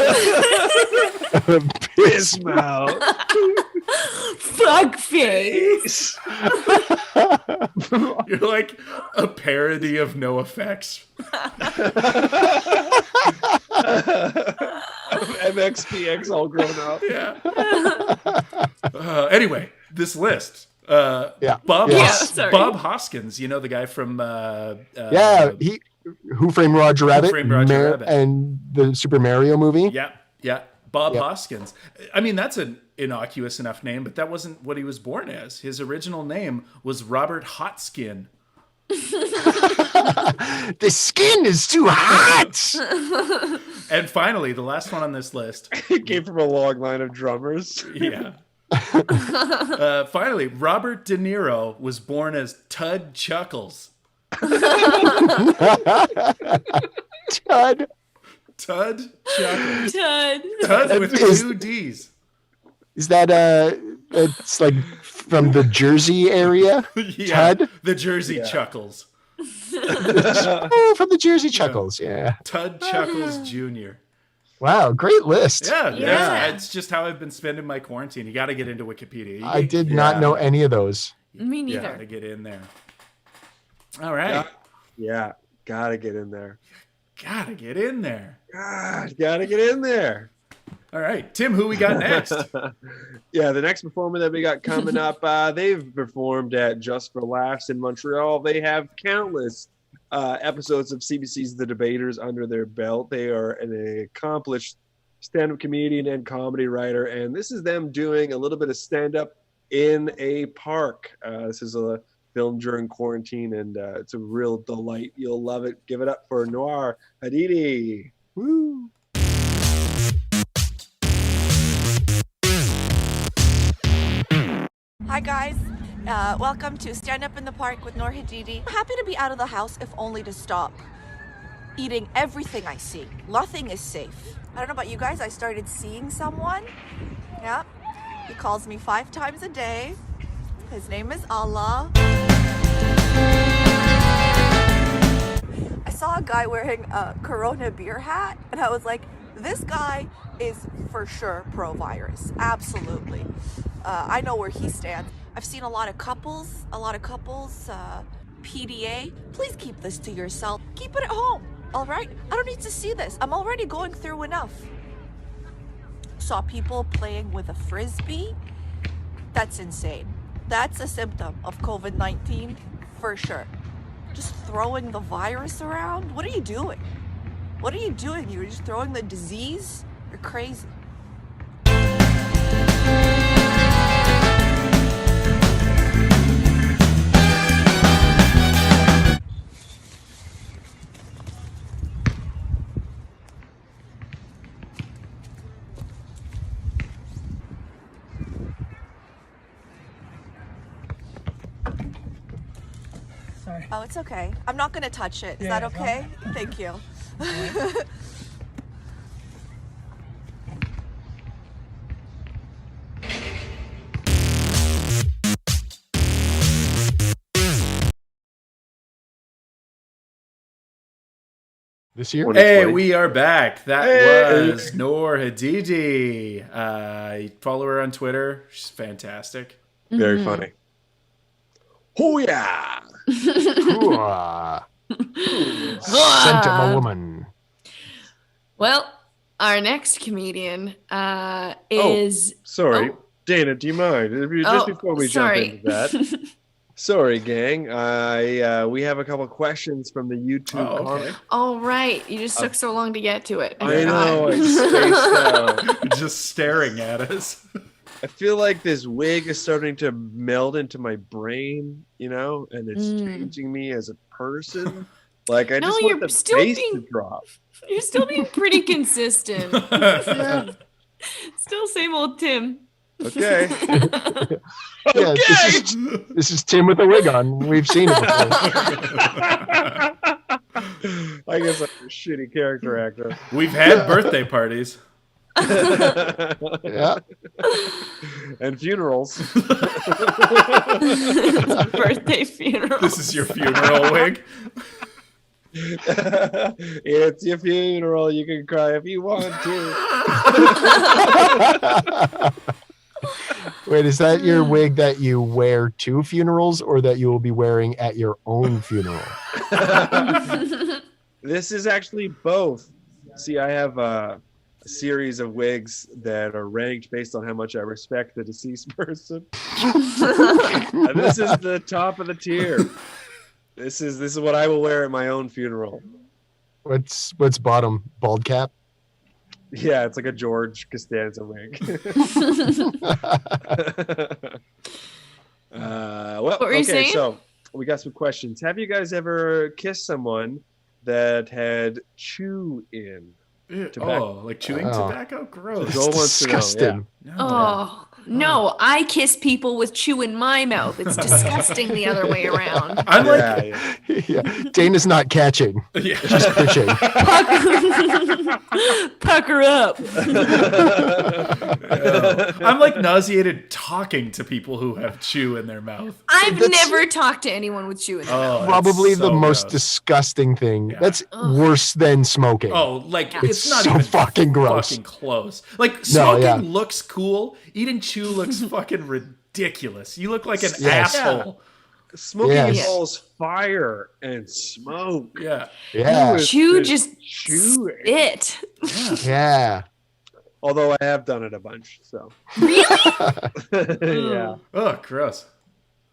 Piss mouth. Fuck face. You're like a parody of No Effects. MXPX all grown up. Yeah. Anyway, this list. Yeah. Bob Hoskins, you know the guy from Who Framed Roger Rabbit, Rabbit. and the Super Mario movie. Yeah. Bob Hoskins. I mean, that's an innocuous enough name, but that wasn't what he was born as. His original name was Robert Hotskin. The skin is too hot. And finally, the last one on this list. He came from a long line of drummers. Yeah. Finally, Robert De Niro was born as Tud Chuckles. Tud Chuckles. Tud with 2 D's. Is that it's like from the Jersey area? Yeah, Tud? the Jersey Chuckles. From the Jersey Chuckles, yeah. Tud Chuckles Jr. Wow, great list. Yeah. It's just how I've been spending my quarantine. You got to get into Wikipedia. I did not know any of those. Me neither. Got to get in there. All right. Yeah, gotta get in there. Gotta get in there. God, gotta get in there. All right, Tim, who we got next? Yeah, the next performer that we got coming up, they've performed at Just for Laughs in Montreal. They have countless episodes of CBC's The Debaters under their belt. They are an accomplished stand-up comedian and comedy writer, and this is them doing a little bit of stand-up in a park. This is a film during quarantine, and it's a real delight. You'll love it. Give it up for Noir Hadidi. Woo! Hi guys, welcome to Stand Up in the Park with Noor Hadidi. I'm happy to be out of the house if only to stop eating everything I see. Nothing is safe. I don't know about you guys, I started seeing someone. Yeah, he calls me 5 times a day. His name is Allah. I saw a guy wearing a Corona beer hat and I was like, this guy is for sure pro-virus, absolutely. I know where he stands. I've seen a lot of couples, PDA. Please keep this to yourself. Keep it at home, all right? I don't need to see this. I'm already going through enough. Saw people playing with a Frisbee. That's insane. That's a symptom of COVID-19 for sure. Just throwing the virus around? What are you doing? What are you doing? You're just throwing the disease? You're crazy. Sorry. Oh, it's okay. I'm not gonna touch it. Is that okay? No. Thank you. This year? Hey, we are back. That was Noor Hadidi. Follow her on Twitter. She's fantastic. Very funny. Oh, yeah. Sent him a woman. Well, our next comedian is... Sorry. Dana, do you mind? Just before we jump into that. Sorry, gang. We have a couple questions from the YouTube comment. Oh, right. You just took so long to get to it. I know. I spaced out. Just staring at us. I feel like this wig is starting to meld into my brain, and it's changing me as a person. Like, I just want the bass to drop. You're still being pretty consistent. Still same old Tim. Okay. Yeah, this is Tim with a wig on. We've seen it before. I guess I'm a shitty character actor. We've had birthday parties. Yeah. And funerals. Birthday funeral. This is your funeral wig. It's your funeral. You can cry if you want to. Wait, is that your wig that you wear to funerals or that you will be wearing at your own funeral? This is actually both. See, I have a series of wigs that are ranked based on how much I respect the deceased person. And this is the top of the tier. This is what I will wear at my own funeral. What's bottom? Bald cap? Yeah, it's like a George Costanza wig. What were you saying? So we got some questions. Have you guys ever kissed someone that had chew in tobacco? Oh, like chewing tobacco? Gross. Joel wants to know. Disgusting. Yeah. Oh, No, I kiss people with chew in my mouth. It's disgusting the other way around. I'm like, yeah. Dana's not catching. Yeah. She's pitching. Pucker up. I'm like nauseated talking to people who have chew in their mouth. I've never talked to anyone with chew in their mouth. Probably so the most gross. disgusting thing. That's worse than smoking. Oh, like It's it's not so even fucking gross. fucking close. Like No, smoking yeah. looks cool. Eating chew looks fucking ridiculous. You look like an Yes. asshole. Smoking Yes. involves fire and smoke. Yeah. Yeah. Chew just chew spit. Yeah. Although I have done it a bunch, so. Really? Yeah. Oh, gross.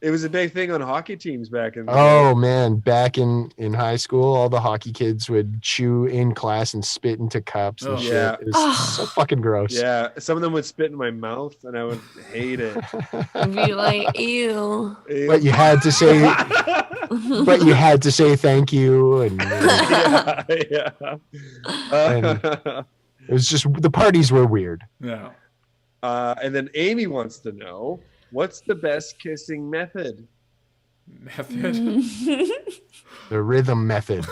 It was a big thing on hockey teams back in the Oh man, back in high school, all the hockey kids would chew in class and spit into cups and Oh. shit. Yeah. It was so fucking gross. Yeah, some of them would spit in my mouth, and I would hate it. Be like, ew. But you had to say, thank you, and yeah. it was just the parties were weird. Yeah. And then Amy wants to know, what's the best kissing method? Method. The rhythm method.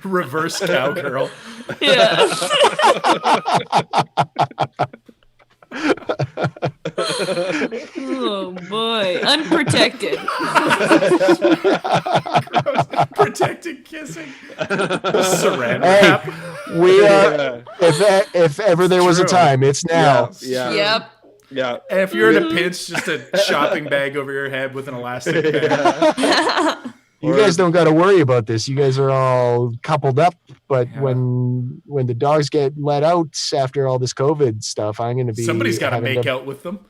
Reverse cowgirl. Yeah. Oh boy, unprotected. Protected kissing. Saran Hey, wrap. we are. If ever there was a True. time, it's now. Yeah. Yep. Yeah. And if you're in a pinch, just a shopping bag over your head with an elastic band. You guys don't got to worry about this. You guys are all coupled up. But when the dogs get let out after all this COVID stuff, I'm going to be. Somebody's got to having make out with them.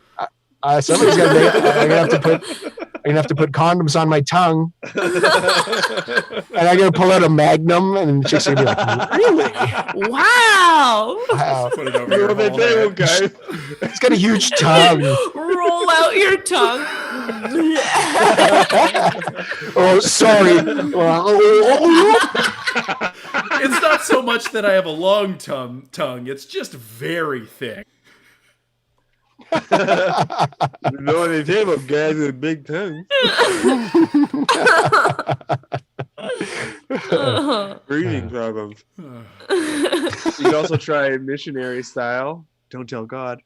Somebody's got to. I'm gonna have to put condoms on my tongue, and I'm gonna pull out a Magnum, and the chick's gonna be like, "Really? Wow. Wow." Put it over You're your on the whole table, head. guys. It's got a huge tongue. Roll out your tongue. Oh, sorry. It's not so much that I have a long tongue. It's just very thick. You're on the table, guys with a big tongue. Breathing problems. You can also try missionary style. Don't tell God.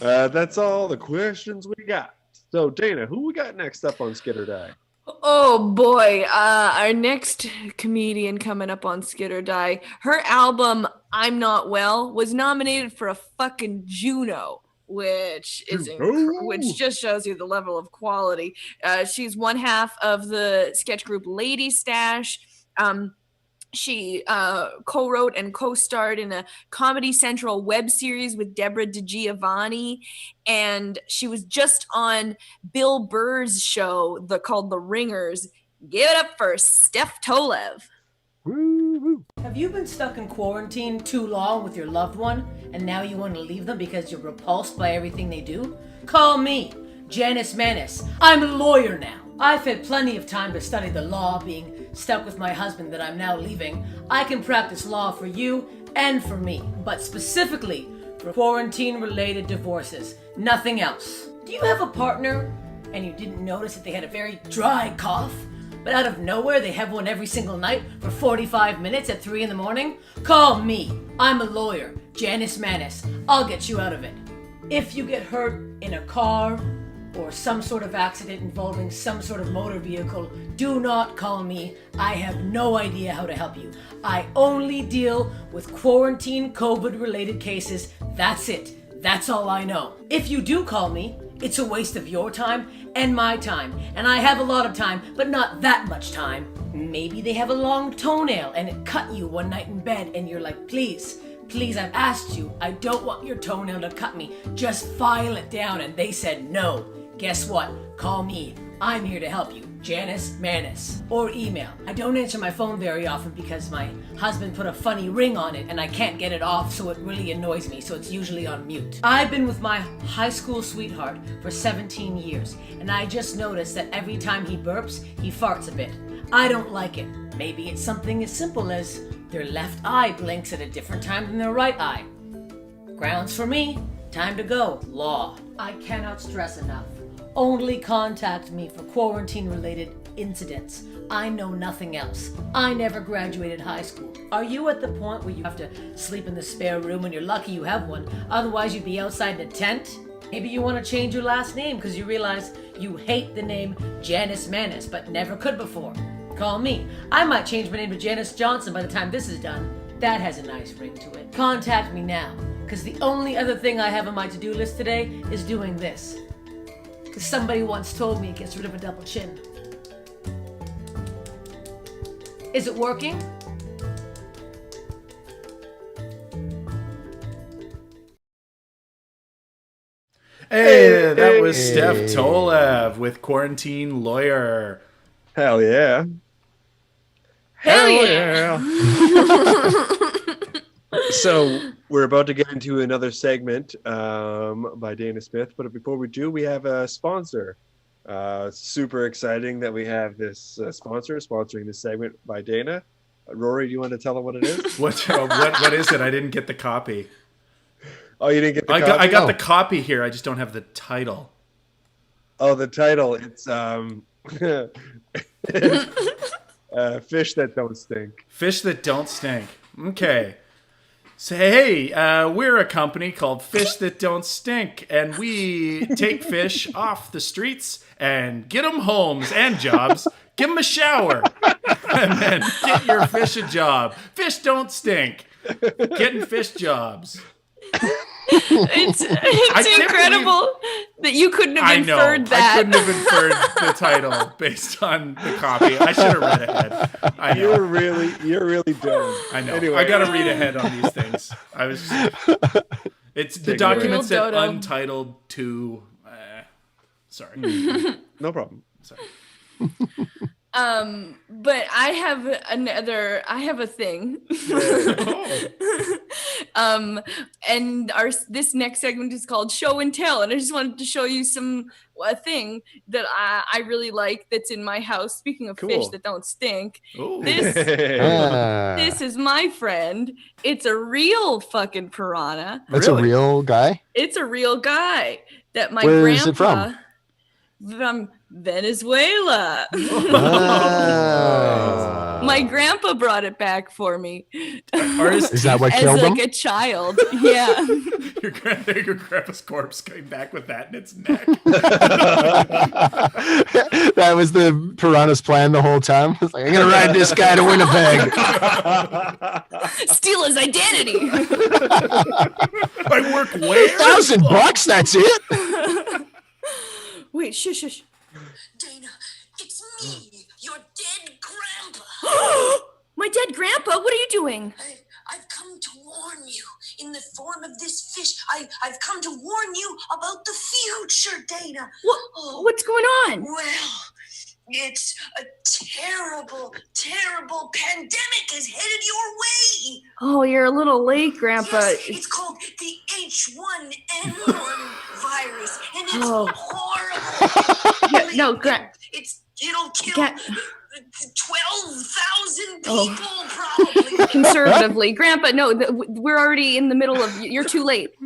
That's all the questions we got. So, Dana, who we got next up on Skit or Die? Oh boy, our next comedian coming up on Skit or Die, her album I'm Not Well was nominated for a fucking Juno, which is which just shows you the level of quality. She's one half of the sketch group Lady Stash. She co-wrote and co-starred in a Comedy Central web series with Deborah DiGiovanni, and she was just on Bill Burr's show called The Ringers. Give it up for Steph Tolev. Have you been stuck in quarantine too long with your loved one, and now you want to leave them because you're repulsed by everything they do? Call me, Janis Manis. I'm a lawyer now. I've had plenty of time to study the law, being stuck with my husband that I'm now leaving. I can practice law for you and for me, but specifically for quarantine-related divorces. Nothing else. Do you have a partner and you didn't notice that they had a very dry cough, but out of nowhere they have one every single night for 45 minutes at 3 in the morning? Call me. I'm a lawyer, Janis Manis. I'll get you out of it. If you get hurt in a car or some sort of accident involving some sort of motor vehicle, do not call me. I have no idea how to help you. I only deal with quarantine COVID-related cases. That's it. That's all I know. If you do call me, it's a waste of your time and my time. And I have a lot of time, but not that much time. Maybe they have a long toenail and it cut you one night in bed and you're like, please, I've asked you. I don't want your toenail to cut me. Just file it down. And they said no. Guess what? Call me. I'm here to help you. Janis Manis. Or email. I don't answer my phone very often because my husband put a funny ring on it and I can't get it off, so it really annoys me, so it's usually on mute. I've been with my high school sweetheart for 17 years, and I just noticed that every time he burps, he farts a bit. I don't like it. Maybe it's something as simple as their left eye blinks at a different time than their right eye. Grounds for me. Time to go. Law. I cannot stress enough. Only contact me for quarantine-related incidents. I know nothing else. I never graduated high school. Are you at the point where you have to sleep in the spare room and you're lucky you have one? Otherwise you'd be outside in a tent? Maybe you want to change your last name because you realize you hate the name Janis Manis, but never could before. Call me. I might change my name to Janice Johnson by the time this is done. That has a nice ring to it. Contact me now, because the only other thing I have on my to-do list today is doing this. Because somebody once told me it gets rid of a double chin. Is it working? Hey, that was Steph Tolev with Quarantine Lawyer. Hell yeah. Hell yeah. So we're about to get into another segment by Dana Smith, but before we do, we have a sponsor. Super exciting that we have this sponsor sponsoring this segment by Dana. Rory, do you want to tell them what it is? What is it? I didn't get the copy. Oh, you didn't get the copy? I got the copy here. I just don't have the title. Oh, the title. It's Fish That Don't Stink. Fish That Don't Stink. Okay. So, hey, we're a company called Fish That Don't Stink, and we take fish off the streets and get them homes and jobs. Give them a shower, and then get your fish a job. Fish don't stink. Getting fish jobs. It's incredible that you couldn't have inferred that. I couldn't have inferred the title based on the copy. I should have read ahead. I know. You're really dumb. I know. Anyway. I got to read ahead on these things. It's the document said untitled 2. Sorry. No problem. Sorry. But I have a thing. And this next segment is called Show and Tell, and I just wanted to show you a thing that I really like that's in my house. Speaking of fish that don't stink, this is my friend. It's a real fucking piranha. That's really? A real guy? It's a real guy that my Where grandpa. Is it from? From Venezuela. My grandpa brought it back for me. Is that what killed him? As like a child, yeah. Your grandpa's corpse came back with that in its neck. That was the piranha's plan the whole time. It's like, I'm gonna ride this guy to Winnipeg. Steal his identity. I work where? $1,000, that's it. Wait, shush. Dana, it's me, your dead grandpa. My dead grandpa? What are you doing? I've come to warn you in the form of this fish. I've come to warn you about the future, Dana. What's going on? Well, it's a terrible, terrible pandemic is headed your way. Oh, you're a little late, Grandpa. Yes, it's called the H1N1 virus, and it's horrible. It'll kill 12,000 people, probably. Conservatively, Grandpa. No, we're already in the middle of. You're too late.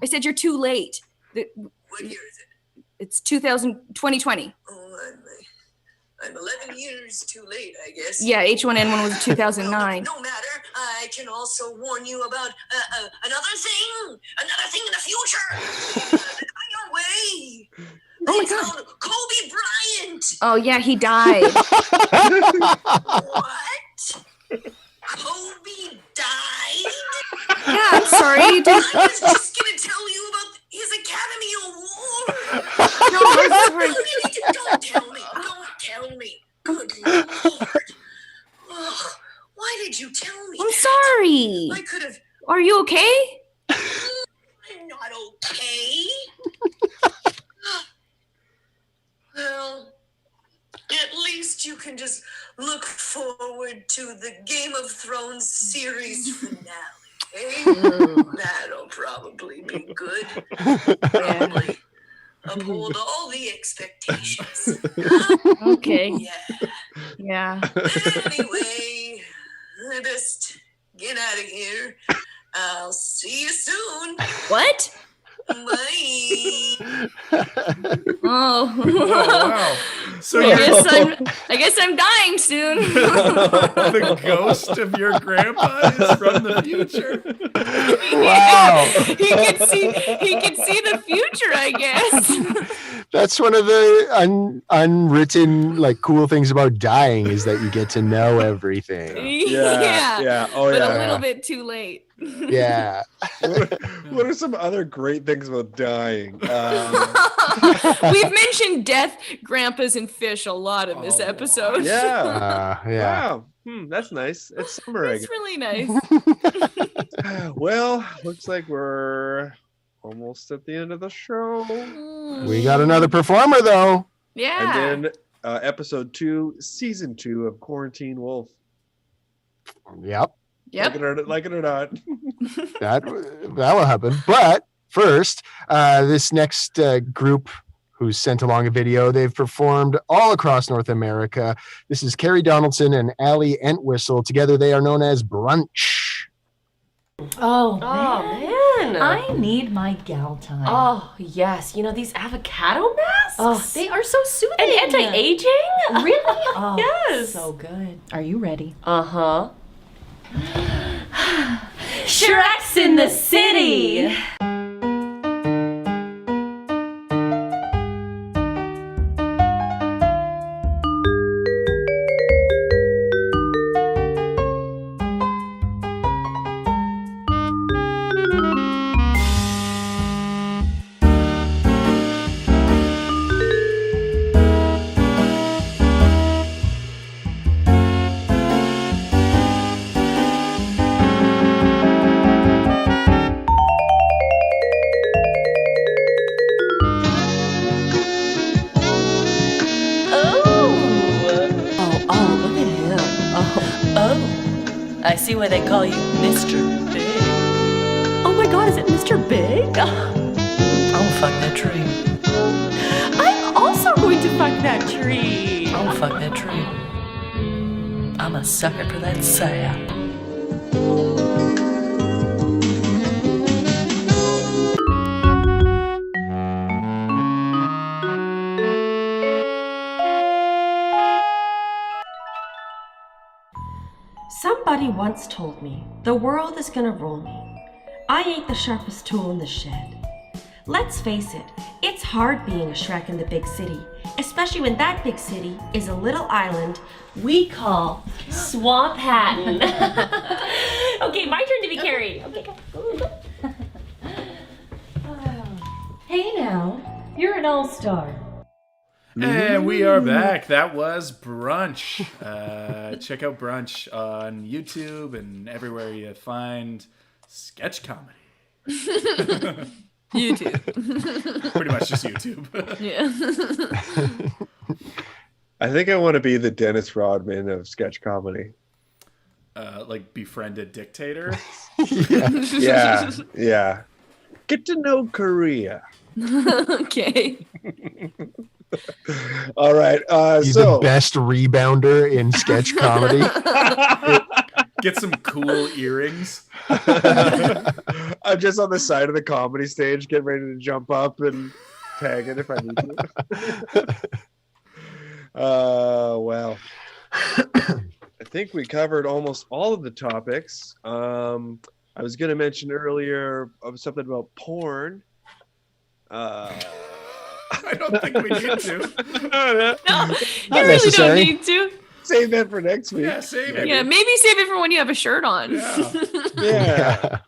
I said you're too late. What year is it? It's 2020. Oh, I'm 11 years too late, I guess. Yeah, H1N1 was 2009. No matter. I can also warn you about another thing in the future. On your way. Oh my It's God. called Kobe Bryant. Oh yeah, he died. What? Kobe died? Yeah, I'm sorry. I was just gonna tell you about his Academy Award. No, I'm sorry. Don't tell me. Don't tell me. Good Lord. Ugh, why did you tell me? I'm sorry. I could have. Are you okay? I'm not okay. Well, at least you can just look forward to the Game of Thrones series finale. Eh? That'll probably be good. Probably. uphold all the expectations. Okay. Yeah. Yeah. Anyway, I best get out of here. I'll see you soon. What? Bye. Oh. wow. So I guess I'm dying soon. the ghost of your grandpa is from the future. Wow. He could see the future, I guess. That's one of the unwritten like cool things about dying is that you get to know everything. Yeah. Oh, but yeah. a little bit too late. Yeah. What are some other great things about dying? We've mentioned death, grandpas, and fish a lot in this episode. Yeah. Yeah. Wow. That's nice. It's summer. I It's guess. really nice. Well, looks like we're almost at the end of the show. We got another performer though. Yeah. And then episode 2, season 2 of Quarantine Wolf. Yep. Like it or not. That will happen. But first, this next group who's sent along a video, they've performed all across North America. This is Carrie Donaldson and Allie Entwistle. Together, they are known as Brunch. Oh, man. I need my gal time. Oh, yes. You know, these avocado masks? Oh, they are so soothing. And anti-aging? Really? Oh, yes. So good. Are you ready? Uh-huh. Shrek's in the city. I see why they call you Mr. Big. Oh my god, is it Mr. Big? I'll fuck that tree. I'm also going to fuck that tree. I'll fuck that tree. I'm a sucker for that sap. Somebody once told me the world is gonna roll me. I ain't the sharpest tool in the shed. Let's face it, it's hard being a Shrek in the big city, especially when that big city is a little island we call Swamp Hatton. Okay, my turn to be carried. Okay, go. Hey now, you're an all-star. And we are back. That was Brunch. Check out Brunch on YouTube and everywhere you find sketch comedy. YouTube. Pretty much just YouTube. Yeah. I think I want to be the Dennis Rodman of sketch comedy. Like befriend a dictator? Yeah. Get to know Korea. Okay. All right. He's the best rebounder in sketch comedy. Get some cool earrings. I'm just on the side of the comedy stage, getting ready to jump up and tag it if I need to. Well, I think we covered almost all of the topics. I was going to mention earlier something about porn. I don't think we need to. No, you really necessary. don't need to. Save that for next week. Yeah, save it. Yeah, maybe save it for when you have a shirt on.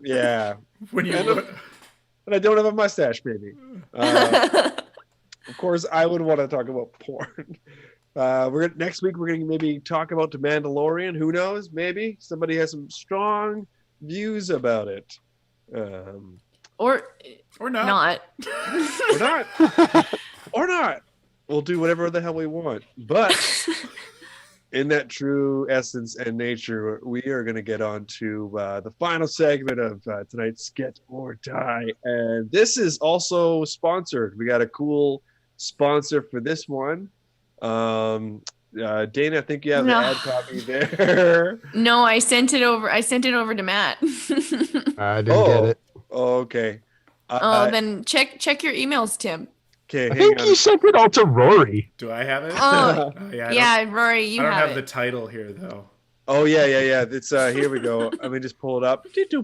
Yeah. When you and I don't have a mustache, maybe. Of course, I would want to talk about porn. Next week we're going to maybe talk about The Mandalorian. Who knows? Maybe somebody has some strong views about it. Or not. Or not. Or not. We'll do whatever the hell we want. But in that true essence and nature, we are going to get on to the final segment of tonight's Skit or Die. And this is also sponsored. We got a cool sponsor for this one. Dana, I think you have the ad copy there. No, I sent it over. I sent it over to Matt. I didn't get it. Oh, okay. Then check your emails, Tim. Okay, I think you sent it all to Rory. Do I have it? Oh, yeah, Rory, you have it. I don't have the title here though. Oh yeah. It's here we go. Let me just pull it up. It's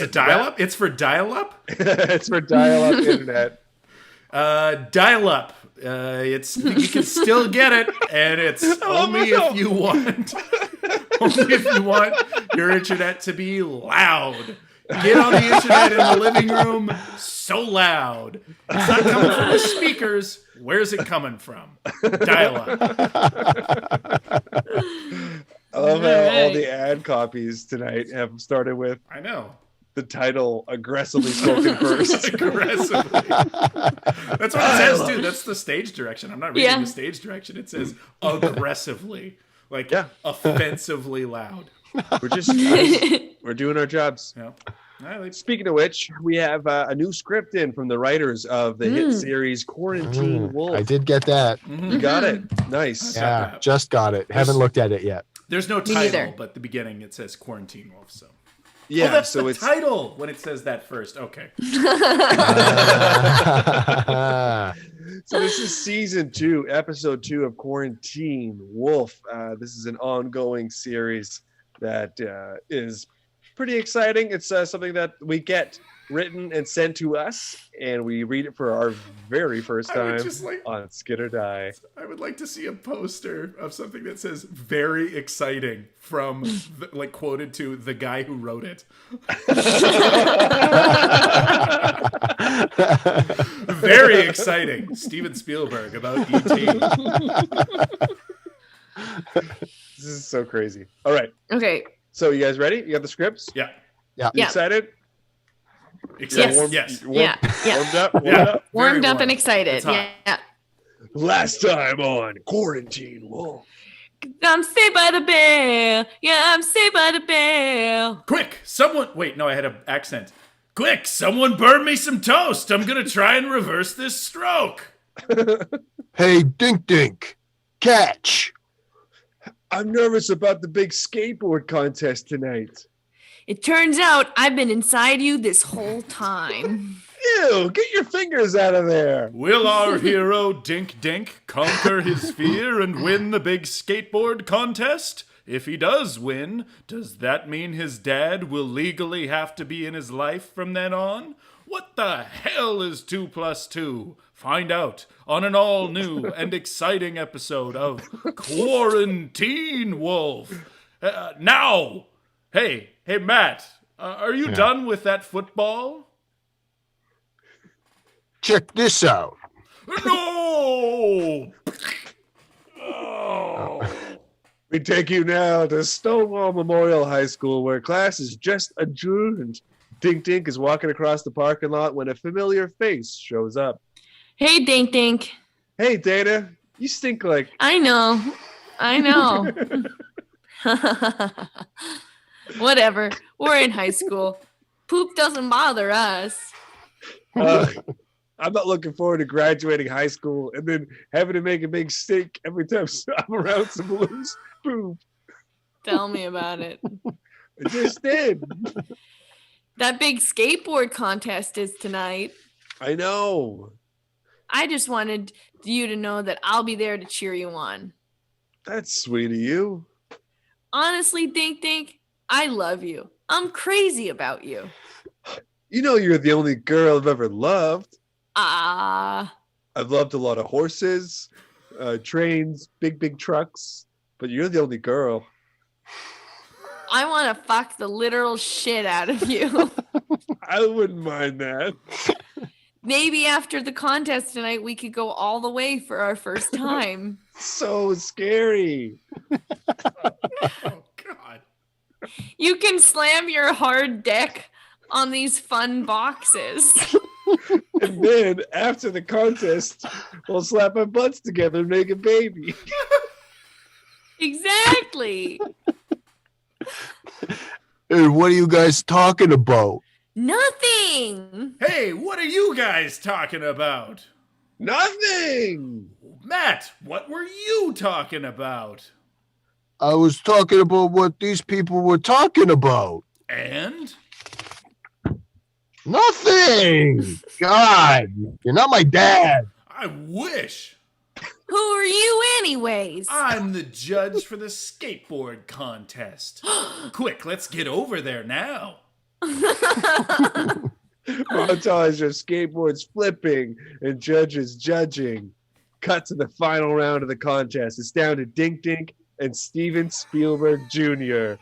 a dial-up. It's for dial-up. It's for dial-up internet. Dial-up. It's you can still get it, and it's only if you want. Only if you want your internet to be loud. Get on the internet in the living room so loud. It's not coming from the speakers. Where's it coming from? Dial-up. I love how all the ad copies tonight have started with. I know. The title aggressively spoken first. Aggressively. That's what it says, too. That's the stage direction. I'm not reading the stage direction. It says aggressively. Like offensively loud. We're doing our jobs. Yeah. Speaking of which, we have a new script in from the writers of the hit series Quarantine Wolf. I did get that. You got it. Nice. Yeah, just got it. Haven't looked at it yet. There's no title, but at the beginning it says Quarantine Wolf. So yeah, that's so the title when it says that first. Okay. So this is season 2, episode 2 of Quarantine Wolf. This is an ongoing series that is pretty exciting. It's something that we get written and sent to us, and we read it for our very first time on Skit or Die. I would like to see a poster of something that says "very exciting" from like quoted to the guy who wrote it. Very exciting, Steven Spielberg about E.T. This is so crazy. All right. Okay. So you guys ready? You got the scripts? Yeah. Yeah. You excited? Excited. Yes. Warmed up? Warmed up and excited. Yeah. Last time on Quarantine Wolf. I'm saved by the bell. Yeah, I'm saved by the bell. Quick, someone. Wait, no, I had an accent. Quick, someone burn me some toast. I'm going to try and reverse this stroke. Hey, Dink Dink. Catch. I'm nervous about the big skateboard contest tonight. It turns out I've been inside you this whole time. Ew, get your fingers out of there. Will our hero Dink Dink conquer his fear and win the big skateboard contest? If he does win, does that mean his dad will legally have to be in his life from then on? What the hell is 2 + 2? Find out on an all-new and exciting episode of Quarantine Wolf. Now! Hey, Matt, are you done with that football? Check this out. No! We take you now to Stonewall Memorial High School, where class is just adjourned. Dink Dink is walking across the parking lot when a familiar face shows up. Hey, Dink Dink. Hey, Dana. You stink like... I know. Whatever. We're in high school. Poop doesn't bother us. I'm not looking forward to graduating high school and then having to make a big stink every time I'm around some loose poop. Tell me about it. I just did. That big skateboard contest is tonight. I know. I just wanted you to know that I'll be there to cheer you on. That's sweet of you. Honestly, Dink Dink, I love you. I'm crazy about you. You know you're the only girl I've ever loved. I've loved a lot of horses, trains, big trucks, but you're the only girl. I want to fuck the literal shit out of you. I wouldn't mind that. Maybe after the contest tonight, we could go all the way for our first time. So scary. Oh, God. You can slam your hard deck on these fun boxes. And then after the contest, we'll slap our butts together and make a baby. Exactly. Hey, what are you guys talking about? Nothing. Hey, what are you guys talking about? Nothing. Matt, what were you talking about? I was talking about what these people were talking about. And? Nothing. God, you're not my dad. I wish. Who are you anyways? I'm the judge for the skateboard contest. Quick, let's get over there now. Montage of skateboards flipping and judges judging. Cut to the final round of the contest. It's down to Dink Dink and Steven Spielberg Jr.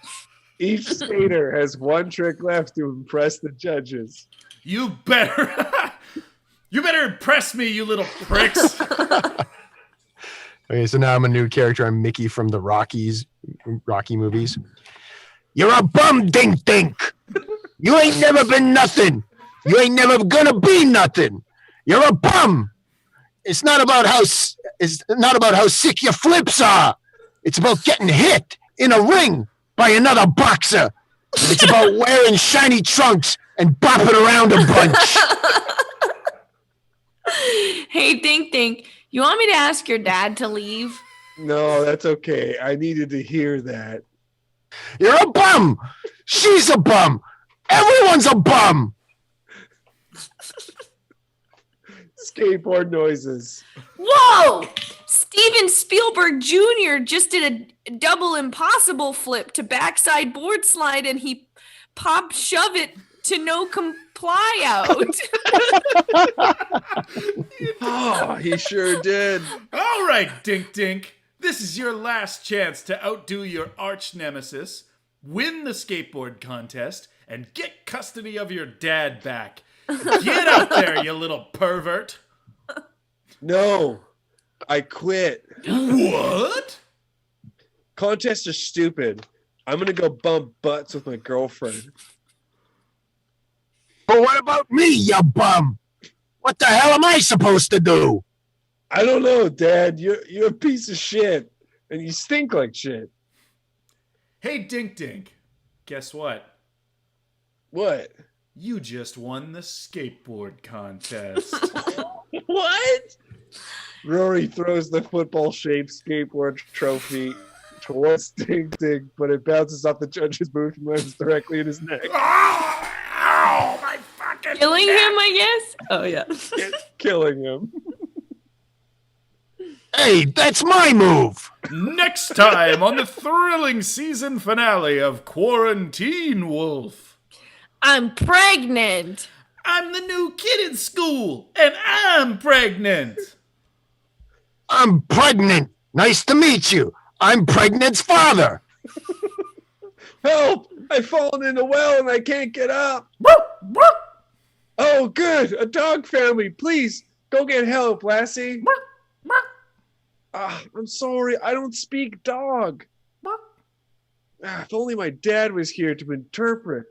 Each skater has one trick left to impress the judges. You better impress me, you little pricks. Okay, so now I'm a new character. I'm Mickey from the Rocky movies. You're a bum, Dink Dink. You ain't never been nothing. You ain't never gonna be nothing. You're a bum. It's not about how sick your flips are. It's about getting hit in a ring by another boxer. It's about wearing shiny trunks and bopping around a bunch. Hey, Dink Dink, you want me to ask your dad to leave? No, that's okay. I needed to hear that. You're a bum. She's a bum. Everyone's a bum. Skateboard noises. Whoa! Steven Spielberg Jr. just did a double impossible flip to backside board slide and he pop shove it to no comply out. Oh, he sure did. All right, Dink Dink. This is your last chance to outdo your arch nemesis, win the skateboard contest, and get custody of your dad back. Get out there, you little pervert. No, I quit. What? Contests are stupid. I'm going to go bump butts with my girlfriend. But what about me, you bum? What the hell am I supposed to do? I don't know, Dad. You're a piece of shit, and you stink like shit. Hey, Dink Dink. Guess what? What? You just won the skateboard contest. What? Rory throws the football-shaped skateboard trophy towards Dink Dink, but it bounces off the judge's booth and lands directly in his neck. Ow, my fucking Killing neck. him, I guess? Oh, yeah. Killing him. Hey, that's my move. Next time on the thrilling season finale of Quarantine Wolf. I'm pregnant. I'm the new kid in school, and I'm pregnant. I'm pregnant. Nice to meet you. I'm pregnant's father. Help! I've fallen in a well and I can't get up. Oh, good. A dog family. Please, go get help, Lassie. I'm sorry. I don't speak dog. If only my dad was here to interpret.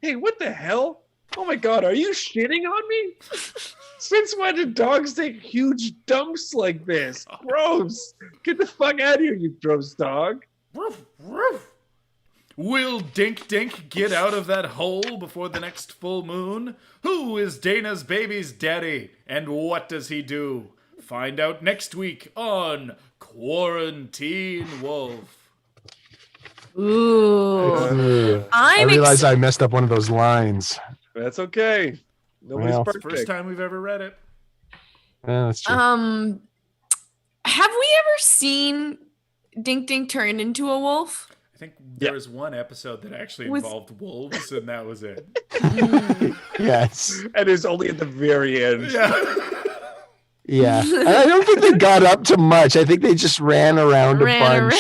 Hey, what the hell? Oh my God, are you shitting on me? Since when did dogs take huge dumps like this? Gross. Get the fuck out of here, you gross dog. Will Dink Dink get out of that hole before the next full moon? Who is Dana's baby's daddy? And what does he do? Find out next week on Quarantine Wolf. Ooh. I realize I messed up one of those lines. That's okay. Nobody's Well, perfect. First time we've ever read it. Yeah, that's true. Have we ever seen Dink Dink turn into a wolf? I think there was one episode that actually involved wolves, and that was it. Yes. And it's only at the very end. Yeah. I don't think they got up to much. I think they just ran around a bunch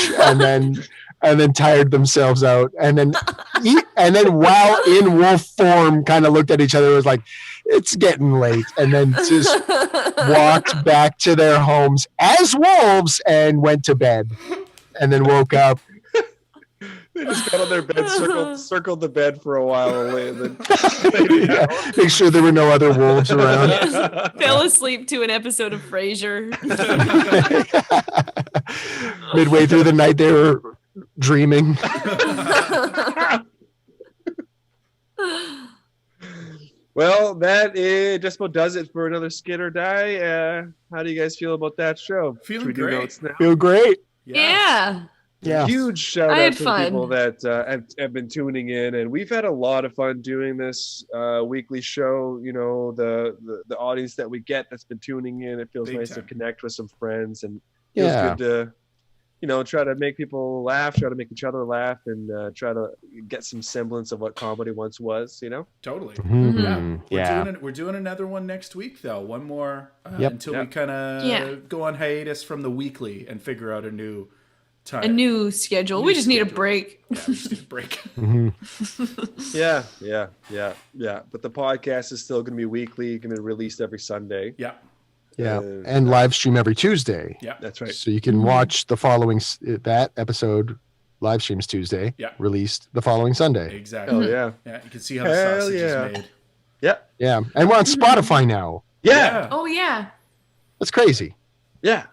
and then tired themselves out. And then while in wolf form kind of looked at each other and was like, it's getting late. And then just walked back to their homes as wolves and went to bed. And then woke up. They just got on their bed, circled the bed for a while, and then make sure there were no other wolves around. Fell asleep to an episode of Frasier. Midway through the night, they were dreaming. Well, that just about does it for another Skit or Die. How do you guys feel about that show? Feeling great. Feel great. Yeah. Yeah. Huge shout I out had to the fun. people that have been tuning in, and we've had a lot of fun doing this weekly show. You know, the audience that we get that's been tuning in, it feels Big nice time. to connect with some friends, and feels Yeah. good to, you know, try to make people laugh, try to make each other laugh, and try to get some semblance of what comedy once was. You know, Totally. Mhm. Yeah. We're doing another one next week, though. One more Yep. until we kind of Yeah. go on hiatus from the weekly and figure out a new time. A new schedule. New We just need a schedule. break. Yeah, we just need a break. yeah. But the podcast is still going to be weekly, going to be released every Sunday. Yeah. Yeah. And live stream every Tuesday. Yeah. That's right. So you can watch the following that episode live streams Tuesday. Yeah. Released the following Sunday. Exactly. Oh yeah. Yeah, you can see how the Hell sausage yeah. is made. Yeah. Yeah. And we're on Spotify now. Yeah. Oh yeah. That's crazy. Yeah.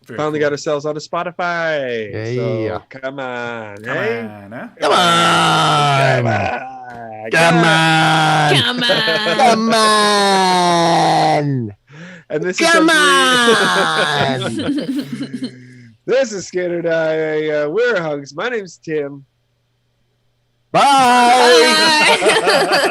Very Finally cool. got ourselves on a Spotify. Yeah. So, come on. Come hey? on, huh? Come on. Come on. Come on. Come on. And this Come is on. This is Skit or Die. We're Hunks. My name's Tim. Bye.